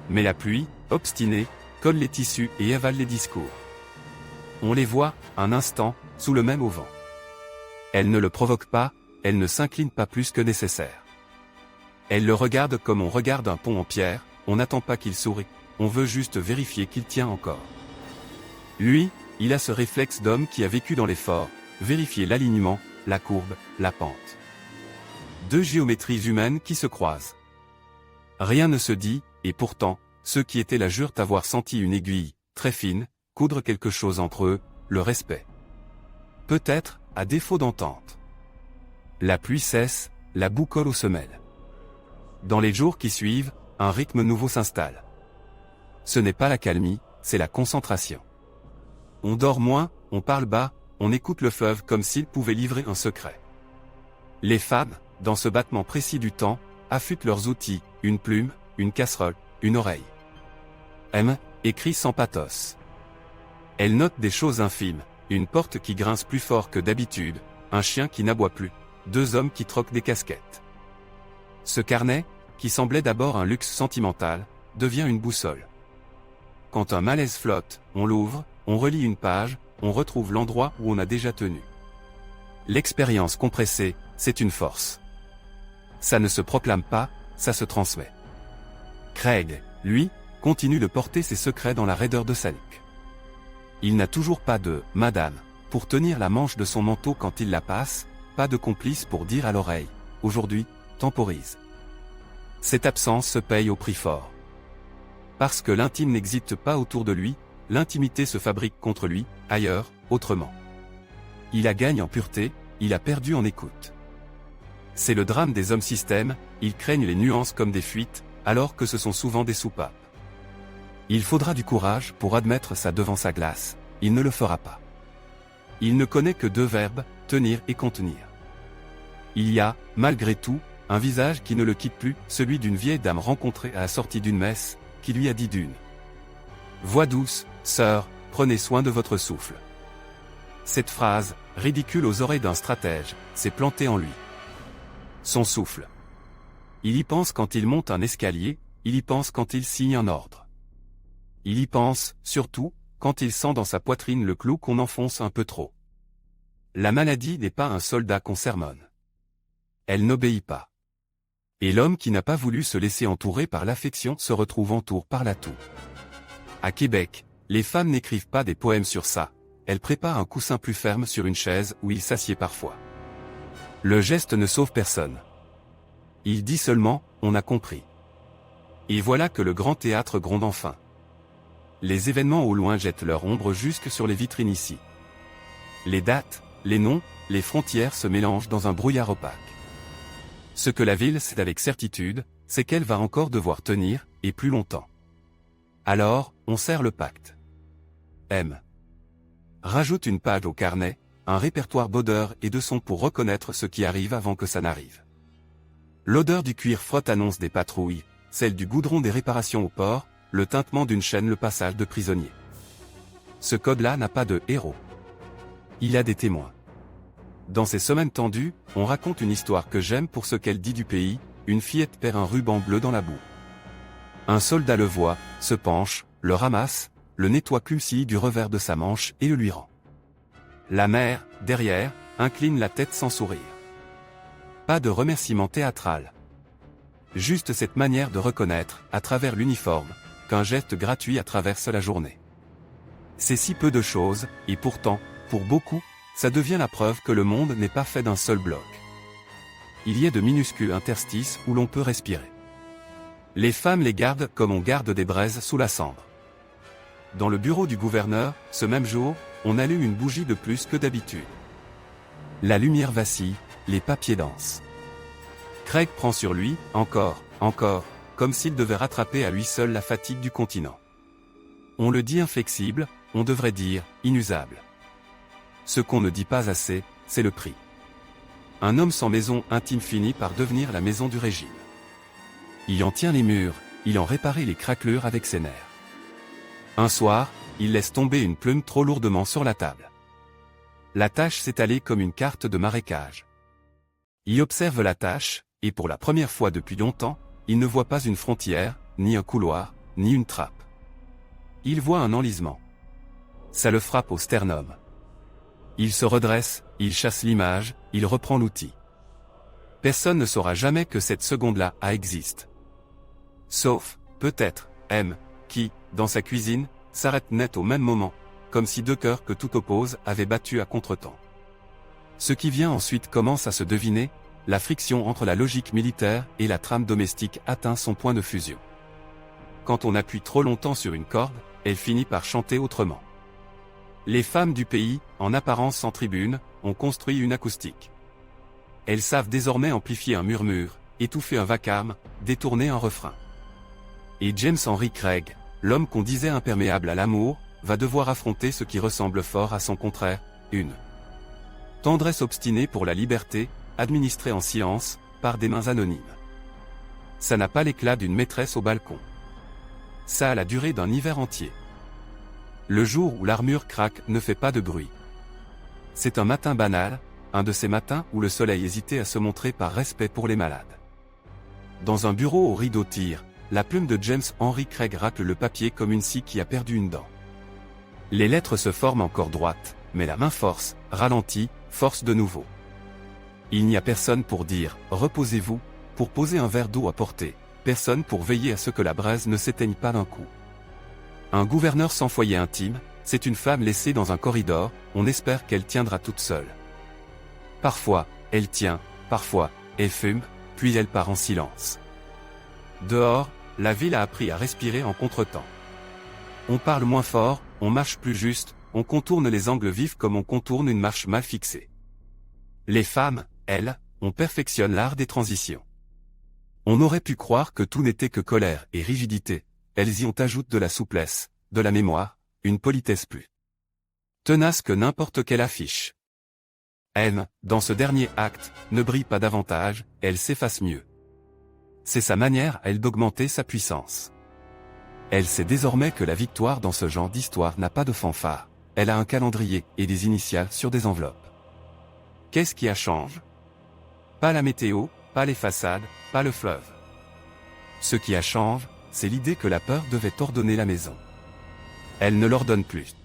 Mais la pluie, obstinée, colle les tissus et avale les discours. On les voit, un instant, sous le même auvent. Elle ne le provoque pas, elle ne s'incline pas plus que nécessaire. Elle le regarde comme on regarde un pont en pierre, on n'attend pas qu'il sourie, on veut juste vérifier qu'il tient encore. Lui, il a ce réflexe d'homme qui a vécu dans l'effort, vérifier l'alignement, la courbe, la pente. 2 géométries humaines qui se croisent. Rien ne se dit, et pourtant, ceux qui étaient là jurent avoir senti une aiguille, très fine, coudre quelque chose entre eux, le respect. Peut-être, à défaut d'entente. La pluie cesse, la boue colle aux semelles. Dans les jours qui suivent, un rythme nouveau s'installe. Ce n'est pas l'accalmie, c'est la concentration. On dort moins, on parle bas, on écoute le fleuve comme s'il pouvait livrer un secret. Les femmes, dans ce battement précis du temps, affûtent leurs outils, une plume, une casserole, une oreille. M. écrit sans pathos. Elle note des choses infimes, une porte qui grince plus fort que d'habitude, un chien qui n'aboie plus, 2 hommes qui troquent des casquettes. Ce carnet, qui semblait d'abord un luxe sentimental, devient une boussole. Quand un malaise flotte, on l'ouvre, on relit une page, on retrouve l'endroit où on a déjà tenu. L'expérience compressée, c'est une force. Ça ne se proclame pas, ça se transmet. Craig, lui, continue de porter ses secrets dans la raideur de sa nuque. Il n'a toujours pas de « madame » pour tenir la manche de son manteau quand il la passe, pas de complice pour dire à l'oreille « aujourd'hui, temporise ». Cette absence se paye au prix fort. Parce que l'intime n'existe pas autour de lui, l'intimité se fabrique contre lui, ailleurs, autrement. Il a gagné en pureté, il a perdu en écoute. C'est le drame des hommes systèmes, ils craignent les nuances comme des fuites, alors que ce sont souvent des soupapes. Il faudra du courage pour admettre ça devant sa glace, il ne le fera pas. Il ne connaît que 2 verbes, tenir et contenir. Il y a, malgré tout, un visage qui ne le quitte plus, celui d'une vieille dame rencontrée à la sortie d'une messe, qui lui a dit d'une voix douce, « Sœur, prenez soin de votre souffle ». Cette phrase, ridicule aux oreilles d'un stratège, s'est plantée en lui. Son souffle. Il y pense quand il monte un escalier, il y pense quand il signe un ordre. Il y pense, surtout, quand il sent dans sa poitrine le clou qu'on enfonce un peu trop. La maladie n'est pas un soldat qu'on sermonne. Elle n'obéit pas. Et l'homme qui n'a pas voulu se laisser entourer par l'affection se retrouve entouré par la toux. À Québec, les femmes n'écrivent pas des poèmes sur ça, elles préparent un coussin plus ferme sur une chaise où il s'assied parfois. Le geste ne sauve personne. Il dit seulement, on a compris. Et voilà que le grand théâtre gronde enfin. Les événements au loin jettent leur ombre jusque sur les vitrines ici. Les dates, les noms, les frontières se mélangent dans un brouillard opaque. Ce que la ville sait avec certitude, c'est qu'elle va encore devoir tenir, et plus longtemps. Alors, on serre le pacte. M. Rajoute une page au carnet, un répertoire d'odeurs et de sons pour reconnaître ce qui arrive avant que ça n'arrive. L'odeur du cuir frotte annonce des patrouilles, celle du goudron des réparations au port, le tintement d'une chaîne le passage de prisonniers. Ce code-là n'a pas de héros. Il a des témoins. Dans ces semaines tendues, on raconte une histoire que j'aime pour ce qu'elle dit du pays, une fillette perd un ruban bleu dans la boue. Un soldat le voit, se penche, le ramasse, le nettoie comme s'il du revers de sa manche et le lui rend. La mère, derrière, incline la tête sans sourire. Pas de remerciement théâtral. Juste cette manière de reconnaître, à travers l'uniforme, qu'un geste gratuit traverse la journée. C'est si peu de choses, et pourtant, pour beaucoup, ça devient la preuve que le monde n'est pas fait d'un seul bloc. Il y a de minuscules interstices où l'on peut respirer. Les femmes les gardent comme on garde des braises sous la cendre. Dans le bureau du gouverneur, ce même jour, on allume une bougie de plus que d'habitude. La lumière vacille, les papiers dansent. Craig prend sur lui, encore, comme s'il devait rattraper à lui seul la fatigue du continent. On le dit inflexible, on devrait dire inusable. Ce qu'on ne dit pas assez, c'est le prix. Un homme sans maison intime finit par devenir la maison du régime. Il en tient les murs, il en répare les craquelures avec ses nerfs. Un soir, il laisse tomber une plume trop lourdement sur la table. La tache s'étalait comme une carte de marécage. Il observe la tache, et pour la première fois depuis longtemps, il ne voit pas une frontière, ni un couloir, ni une trappe. Il voit un enlisement. Ça le frappe au sternum. Il se redresse, il chasse l'image, il reprend l'outil. Personne ne saura jamais que cette seconde-là existe. Sauf, peut-être, M, qui, dans sa cuisine, s'arrête net au même moment, comme si 2 cœurs que tout oppose avaient battu à contretemps. Ce qui vient ensuite commence à se deviner, la friction entre la logique militaire et la trame domestique atteint son point de fusion. Quand on appuie trop longtemps sur une corde, elle finit par chanter autrement. Les femmes du pays, en apparence sans tribune, ont construit une acoustique. Elles savent désormais amplifier un murmure, étouffer un vacarme, détourner un refrain. Et James Henry Craig, l'homme qu'on disait imperméable à l'amour, va devoir affronter ce qui ressemble fort à son contraire, une tendresse obstinée pour la liberté, administrée en silence, par des mains anonymes. Ça n'a pas l'éclat d'une maîtresse au balcon. Ça a la durée d'un hiver entier. Le jour où l'armure craque ne fait pas de bruit. C'est un matin banal, un de ces matins où le soleil hésitait à se montrer par respect pour les malades. Dans un bureau au rideau tire, la plume de James Henry Craig racle le papier comme une scie qui a perdu une dent. Les lettres se forment encore droites, mais la main force, ralentit, force de nouveau. Il n'y a personne pour dire « reposez-vous », pour poser un verre d'eau à portée, personne pour veiller à ce que la braise ne s'éteigne pas d'un coup. Un gouverneur sans foyer intime, c'est une femme laissée dans un corridor, on espère qu'elle tiendra toute seule. Parfois, elle tient, parfois, elle fume, puis elle part en silence. Dehors, la ville a appris à respirer en contretemps. On parle moins fort, on marche plus juste, on contourne les angles vifs comme on contourne une marche mal fixée. Les femmes, elles, on perfectionne l'art des transitions. On aurait pu croire que tout n'était que colère et rigidité, elles y ont ajouté de la souplesse, de la mémoire, une politesse plus tenace que n'importe quelle affiche. Elle, dans ce dernier acte, ne brille pas davantage, elle s'efface mieux. C'est sa manière à elle d'augmenter sa puissance. Elle sait désormais que la victoire dans ce genre d'histoire n'a pas de fanfare, elle a un calendrier et des initiales sur des enveloppes. Qu'est-ce qui a changé? Pas la météo, pas les façades, pas le fleuve. Ce qui a changé, c'est l'idée que la peur devait ordonner la maison. Elle ne l'ordonne plus.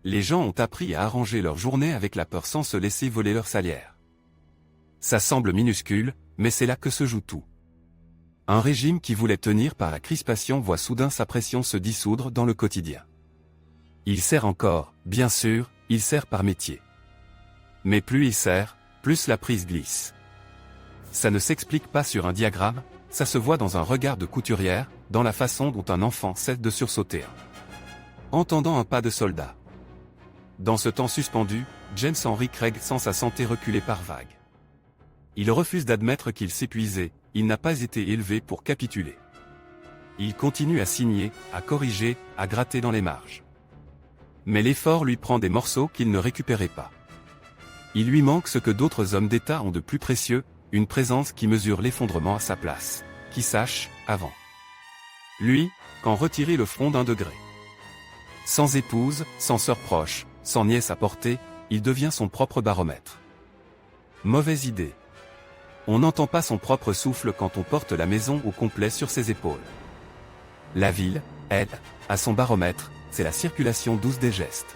Les gens ont appris à arranger leur journée avec la peur sans se laisser voler leur salaire. Ça semble minuscule, mais c'est là que se joue tout. Un régime qui voulait tenir par la crispation voit soudain sa pression se dissoudre dans le quotidien. Il sert encore, bien sûr, il sert par métier. Mais plus il sert, plus la prise glisse. Ça ne s'explique pas sur un diagramme, ça se voit dans un regard de couturière, dans la façon dont un enfant cesse de sursauter. Entendant un pas de soldat. Dans ce temps suspendu, James Henry Craig sent sa santé reculer par vagues. Il refuse d'admettre qu'il s'épuisait, il n'a pas été élevé pour capituler. Il continue à signer, à corriger, à gratter dans les marges. Mais l'effort lui prend des morceaux qu'il ne récupérait pas. Il lui manque ce que d'autres hommes d'État ont de plus précieux, une présence qui mesure l'effondrement à sa place, qui sache, avant lui, quand retirer le front d'1 degré. Sans épouse, sans sœur proche, sans nièce à porter, il devient son propre baromètre. Mauvaise idée. On n'entend pas son propre souffle quand on porte la maison au complet sur ses épaules. La ville, elle, a son baromètre, c'est la circulation douce des gestes.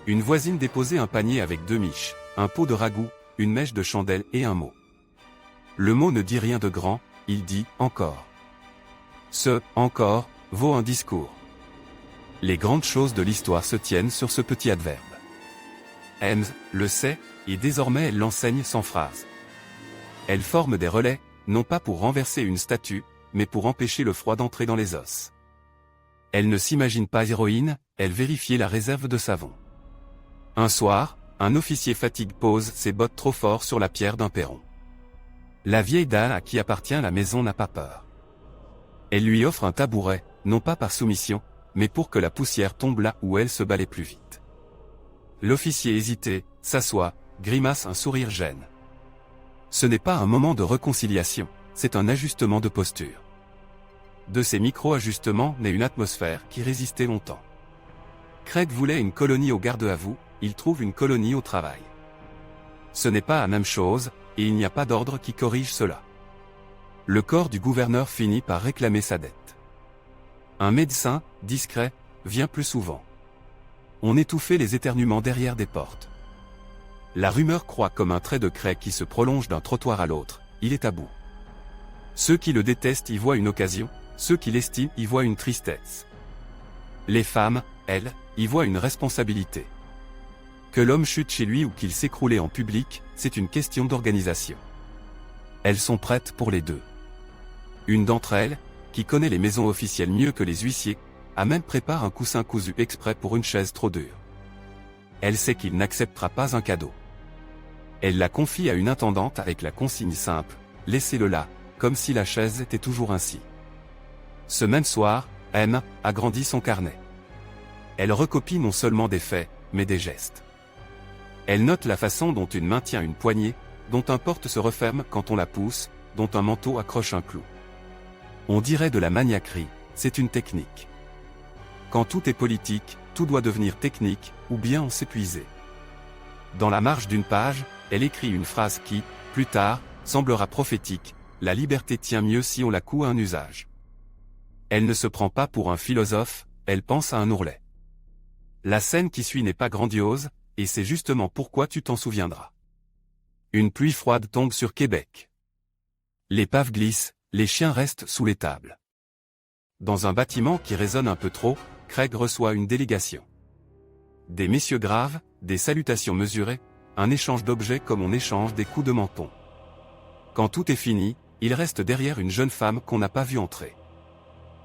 Une voisine déposait un panier avec 2 miches, un pot de ragoût, une mèche de chandelle et un mot. Le mot ne dit rien de grand, il dit « encore ». Ce « encore » vaut un discours. Les grandes choses de l'histoire se tiennent sur ce petit adverbe. Ames le sait, et désormais elle l'enseigne sans phrase. Elle forme des relais, non pas pour renverser une statue, mais pour empêcher le froid d'entrer dans les os. Elle ne s'imagine pas héroïne, elle vérifiait la réserve de savon. Un soir, un officier fatigue pose ses bottes trop fort sur la pierre d'un perron. La vieille dame à qui appartient la maison n'a pas peur. Elle lui offre un tabouret, non pas par soumission, mais pour que la poussière tombe là où elle se balaie plus vite. L'officier hésitait, s'assoit, grimace un sourire gêne. Ce n'est pas un moment de réconciliation, c'est un ajustement de posture. De ces micro-ajustements naît une atmosphère qui résistait longtemps. Craig voulait une colonie au garde à vous, il trouve une colonie au travail. Ce n'est pas la même chose, et il n'y a pas d'ordre qui corrige cela. Le corps du gouverneur finit par réclamer sa dette. Un médecin, discret, vient plus souvent. On étouffait les éternuements derrière des portes. La rumeur croît comme un trait de craie qui se prolonge d'un trottoir à l'autre, il est à bout. Ceux qui le détestent y voient une occasion, ceux qui l'estiment y voient une tristesse. Les femmes, elles, y voient une responsabilité. Que l'homme chute chez lui ou qu'il s'écroule en public, c'est une question d'organisation. Elles sont prêtes pour les deux. Une d'entre elles, qui connaît les maisons officielles mieux que les huissiers, Amen prépare un coussin cousu exprès pour une chaise trop dure. Elle sait qu'il n'acceptera pas un cadeau. Elle la confie à une intendante avec la consigne simple, laissez-le là, comme si la chaise était toujours ainsi. Ce même soir, M agrandit son carnet. Elle recopie non seulement des faits, mais des gestes. Elle note la façon dont une main tient une poignée, dont un porte se referme quand on la pousse, dont un manteau accroche un clou. On dirait de la maniaquerie, c'est une technique. Quand tout est politique, tout doit devenir technique, ou bien on s'épuise. Dans la marge d'une page, elle écrit une phrase qui, plus tard, semblera prophétique, la liberté tient mieux si on la coud à un usage. Elle ne se prend pas pour un philosophe, elle pense à un ourlet. La scène qui suit n'est pas grandiose, et c'est justement pourquoi tu t'en souviendras. Une pluie froide tombe sur Québec. L'épave glisse, les chiens restent sous les tables. Dans un bâtiment qui résonne un peu trop, Craig reçoit une délégation. Des messieurs graves, des salutations mesurées, un échange d'objets comme on échange des coups de menton. Quand tout est fini, il reste derrière une jeune femme qu'on n'a pas vue entrer.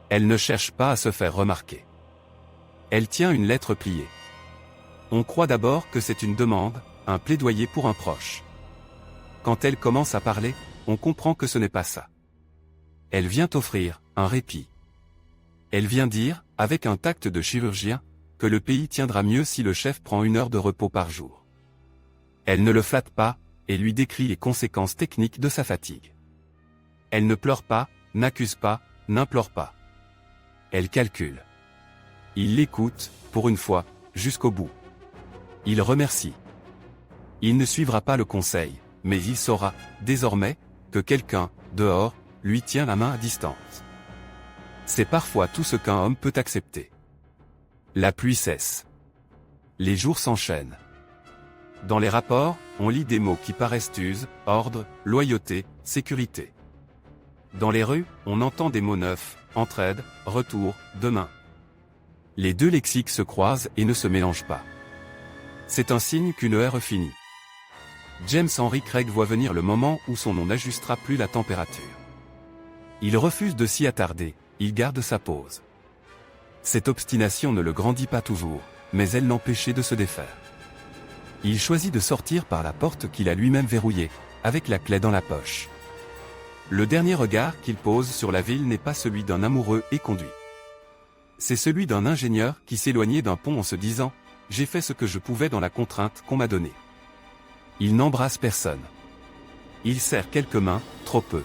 Elle ne cherche pas à se faire remarquer. Elle tient une lettre pliée. On croit d'abord que c'est une demande, un plaidoyer pour un proche. Quand elle commence à parler, on comprend que ce n'est pas ça. Elle vient offrir un répit. Elle vient dire, avec un tact de chirurgien, que le pays tiendra mieux si le chef prend 1 heure de repos par jour. Elle ne le flatte pas, et lui décrit les conséquences techniques de sa fatigue. Elle ne pleure pas, n'accuse pas, n'implore pas. Elle calcule. Il l'écoute, pour une fois, jusqu'au bout. Il remercie. Il ne suivra pas le conseil, mais il saura, désormais, que quelqu'un, dehors, lui tient la main à distance. C'est parfois tout ce qu'un homme peut accepter. La pluie cesse. Les jours s'enchaînent. Dans les rapports, on lit des mots qui paraissent use, ordre, loyauté, sécurité. Dans les rues, on entend des mots neufs, entraide, retour, demain. Les deux lexiques se croisent et ne se mélangent pas. C'est un signe qu'une ère finit. James Henry Craig voit venir le moment où son nom n'ajustera plus la température. Il refuse de s'y attarder, il garde sa pose. Cette obstination ne le grandit pas toujours, mais elle l'empêchait de se défaire. Il choisit de sortir par la porte qu'il a lui-même verrouillée, avec la clé dans la poche. Le dernier regard qu'il pose sur la ville n'est pas celui d'un amoureux éconduit. C'est celui d'un ingénieur qui s'éloignait d'un pont en se disant « J'ai fait ce que je pouvais dans la contrainte qu'on m'a donnée ». Il n'embrasse personne. Il serre quelques mains, trop peu.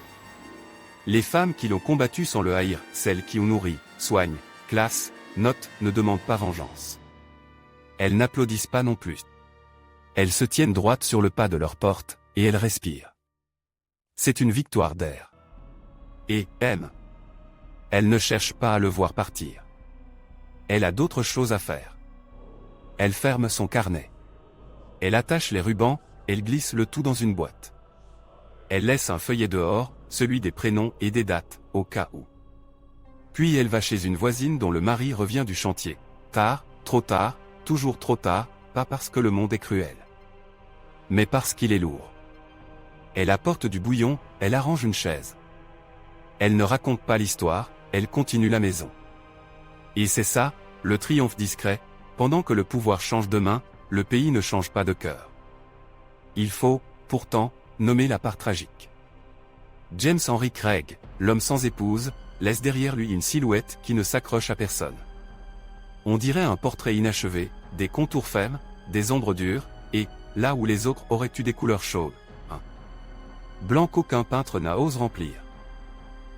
Les femmes qui l'ont combattu sans le haïr, celles qui ont nourri, soignent, classent, notent, ne demandent pas vengeance. Elles n'applaudissent pas non plus. Elles se tiennent droites sur le pas de leur porte, et elles respirent. C'est une victoire d'air. Et, M. Elle ne cherche pas à le voir partir. Elle a d'autres choses à faire. Elle ferme son carnet. Elle attache les rubans, elle glisse le tout dans une boîte. Elle laisse un feuillet dehors, celui des prénoms et des dates, au cas où. Puis elle va chez une voisine dont le mari revient du chantier. Tard, trop tard, toujours trop tard, pas parce que le monde est cruel. Mais parce qu'il est lourd. Elle apporte du bouillon, elle arrange une chaise. Elle ne raconte pas l'histoire, elle continue la maison. Et c'est ça, le triomphe discret, pendant que le pouvoir change de main, le pays ne change pas de cœur. Il faut, pourtant, nommer la part tragique. James Henry Craig, l'homme sans épouse, laisse derrière lui une silhouette qui ne s'accroche à personne. On dirait un portrait inachevé, des contours fermes, des ombres dures, et, là où les autres auraient eu des couleurs chaudes, un blanc qu'aucun peintre n'a osé remplir.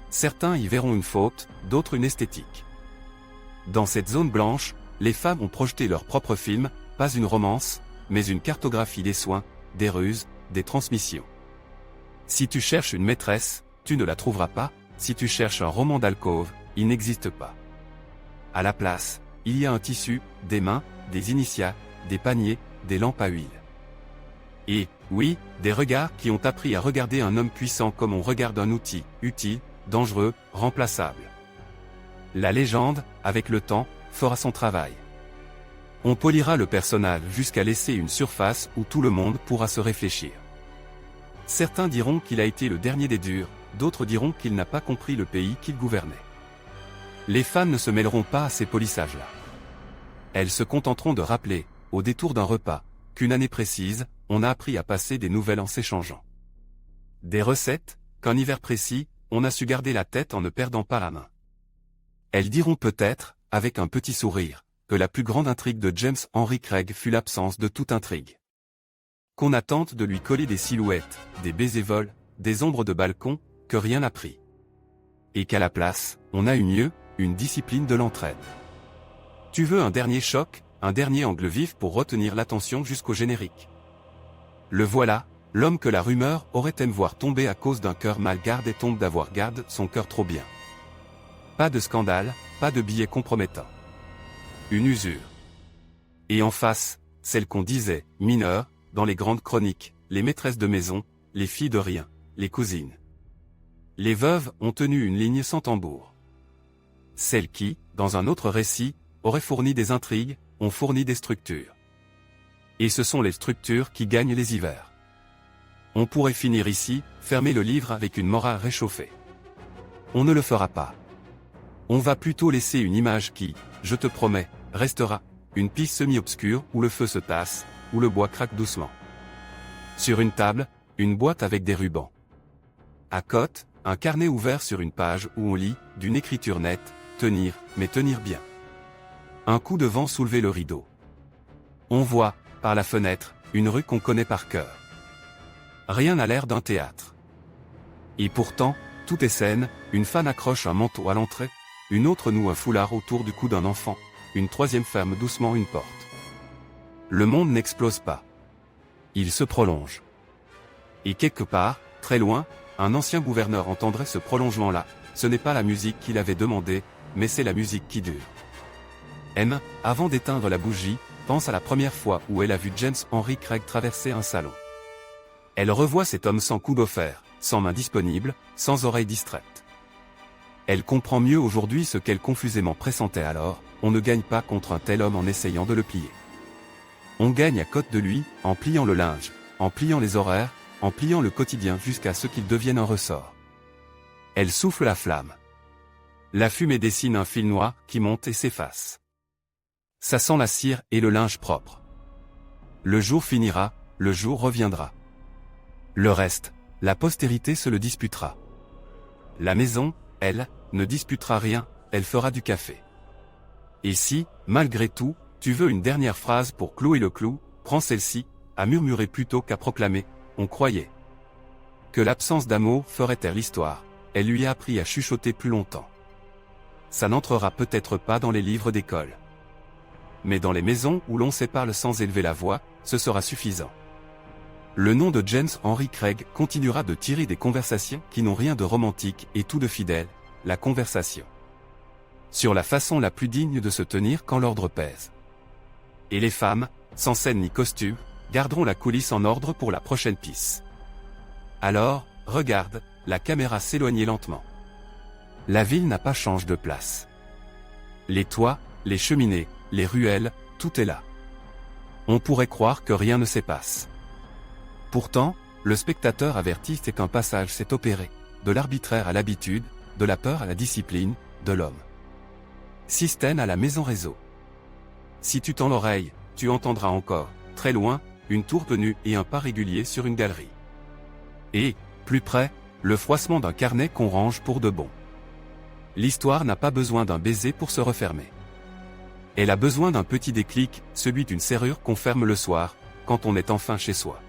Certains y verront une faute, d'autres une esthétique. Dans cette zone blanche, les femmes ont projeté leur propre film, pas une romance, mais une cartographie des soins, des ruses, des transmissions. Si tu cherches une maîtresse, tu ne la trouveras pas, si tu cherches un roman d'alcôve, il n'existe pas. À la place, il y a un tissu, des mains, des initiales, des paniers, des lampes à huile. Et, oui, des regards qui ont appris à regarder un homme puissant comme on regarde un outil, utile, dangereux, remplaçable. La légende, avec le temps, fera son travail. On polira le personnage jusqu'à laisser une surface où tout le monde pourra se réfléchir. Certains diront qu'il a été le dernier des durs, d'autres diront qu'il n'a pas compris le pays qu'il gouvernait. Les femmes ne se mêleront pas à ces polissages-là. Elles se contenteront de rappeler, au détour d'un repas, qu'une année précise, on a appris à passer des nouvelles en s'échangeant des recettes, qu'un hiver précis, on a su garder la tête en ne perdant pas la main. Elles diront peut-être, avec un petit sourire, que la plus grande intrigue de James Henry Craig fut l'absence de toute intrigue. Qu'on a tente de lui coller des silhouettes, des baisers vols, des ombres de balcon, que rien n'a pris. Et qu'à la place, on a eu mieux, une discipline de l'entraide. Tu veux un dernier choc, un dernier angle vif pour retenir l'attention jusqu'au générique. Le voilà, l'homme que la rumeur aurait aimé voir tomber à cause d'un cœur mal gardé tombe d'avoir garde son cœur trop bien. Pas de scandale, pas de billets compromettants. Une usure. Et en face, celle qu'on disait, mineures, dans les grandes chroniques, les maîtresses de maison, les filles de rien, les cousines. Les veuves ont tenu une ligne sans tambour. Celles qui, dans un autre récit, auraient fourni des intrigues, ont fourni des structures. Et ce sont les structures qui gagnent les hivers. On pourrait finir ici, fermer le livre avec une morale réchauffée. On ne le fera pas. On va plutôt laisser une image qui, je te promets, restera, une piste semi-obscure où le feu se tasse, où le bois craque doucement. Sur une table, une boîte avec des rubans. À côté, un carnet ouvert sur une page où on lit, d'une écriture nette, tenir, mais tenir bien. Un coup de vent soulevait le rideau. On voit, par la fenêtre, une rue qu'on connaît par cœur. Rien n'a l'air d'un théâtre. Et pourtant, tout est scène, une femme accroche un manteau à l'entrée, une autre noue un foulard autour du cou d'un enfant, une troisième ferme doucement une porte. Le monde n'explose pas. Il se prolonge. Et quelque part, très loin, un ancien gouverneur entendrait ce prolongement-là, ce n'est pas la musique qu'il avait demandé, mais c'est la musique qui dure. M, avant d'éteindre la bougie, pense à la première fois où elle a vu James Henry Craig traverser un salon. Elle revoit cet homme sans coup d'offert, sans main disponible, sans oreille distraite. Elle comprend mieux aujourd'hui ce qu'elle confusément pressentait alors, on ne gagne pas contre un tel homme en essayant de le plier. On gagne à côté de lui, en pliant le linge, en pliant les horaires, en pliant le quotidien jusqu'à ce qu'il devienne un ressort. Elle souffle la flamme. La fumée dessine un fil noir qui monte et s'efface. Ça sent la cire et le linge propre. Le jour finira, le jour reviendra. Le reste, la postérité se le disputera. La maison, elle, ne disputera rien, elle fera du café. Et si, malgré tout, tu veux une dernière phrase pour clouer le clou, prends celle-ci, à murmurer plutôt qu'à proclamer, on croyait que l'absence d'amour ferait taire l'histoire, elle lui a appris à chuchoter plus longtemps. Ça n'entrera peut-être pas dans les livres d'école. Mais dans les maisons où l'on sépare sans élever la voix, ce sera suffisant. Le nom de James Henry Craig continuera de tirer des conversations qui n'ont rien de romantique et tout de fidèle, la conversation. Sur la façon la plus digne de se tenir quand l'ordre pèse. Et les femmes, sans scène ni costume, garderont la coulisse en ordre pour la prochaine pisse. Alors, regarde, la caméra s'éloignait lentement. La ville n'a pas changé de place. Les toits, les cheminées, les ruelles, tout est là. On pourrait croire que rien ne s'y passe. Pourtant, le spectateur averti c'est qu'un passage s'est opéré, de l'arbitraire à l'habitude, de la peur à la discipline, de l'homme. Système à la maison réseau. Si tu tends l'oreille, tu entendras encore, très loin, une tour tenue et un pas régulier sur une galerie. Et, plus près, le froissement d'un carnet qu'on range pour de bon. L'histoire n'a pas besoin d'un baiser pour se refermer. Elle a besoin d'un petit déclic, celui d'une serrure qu'on ferme le soir, quand on est enfin chez soi.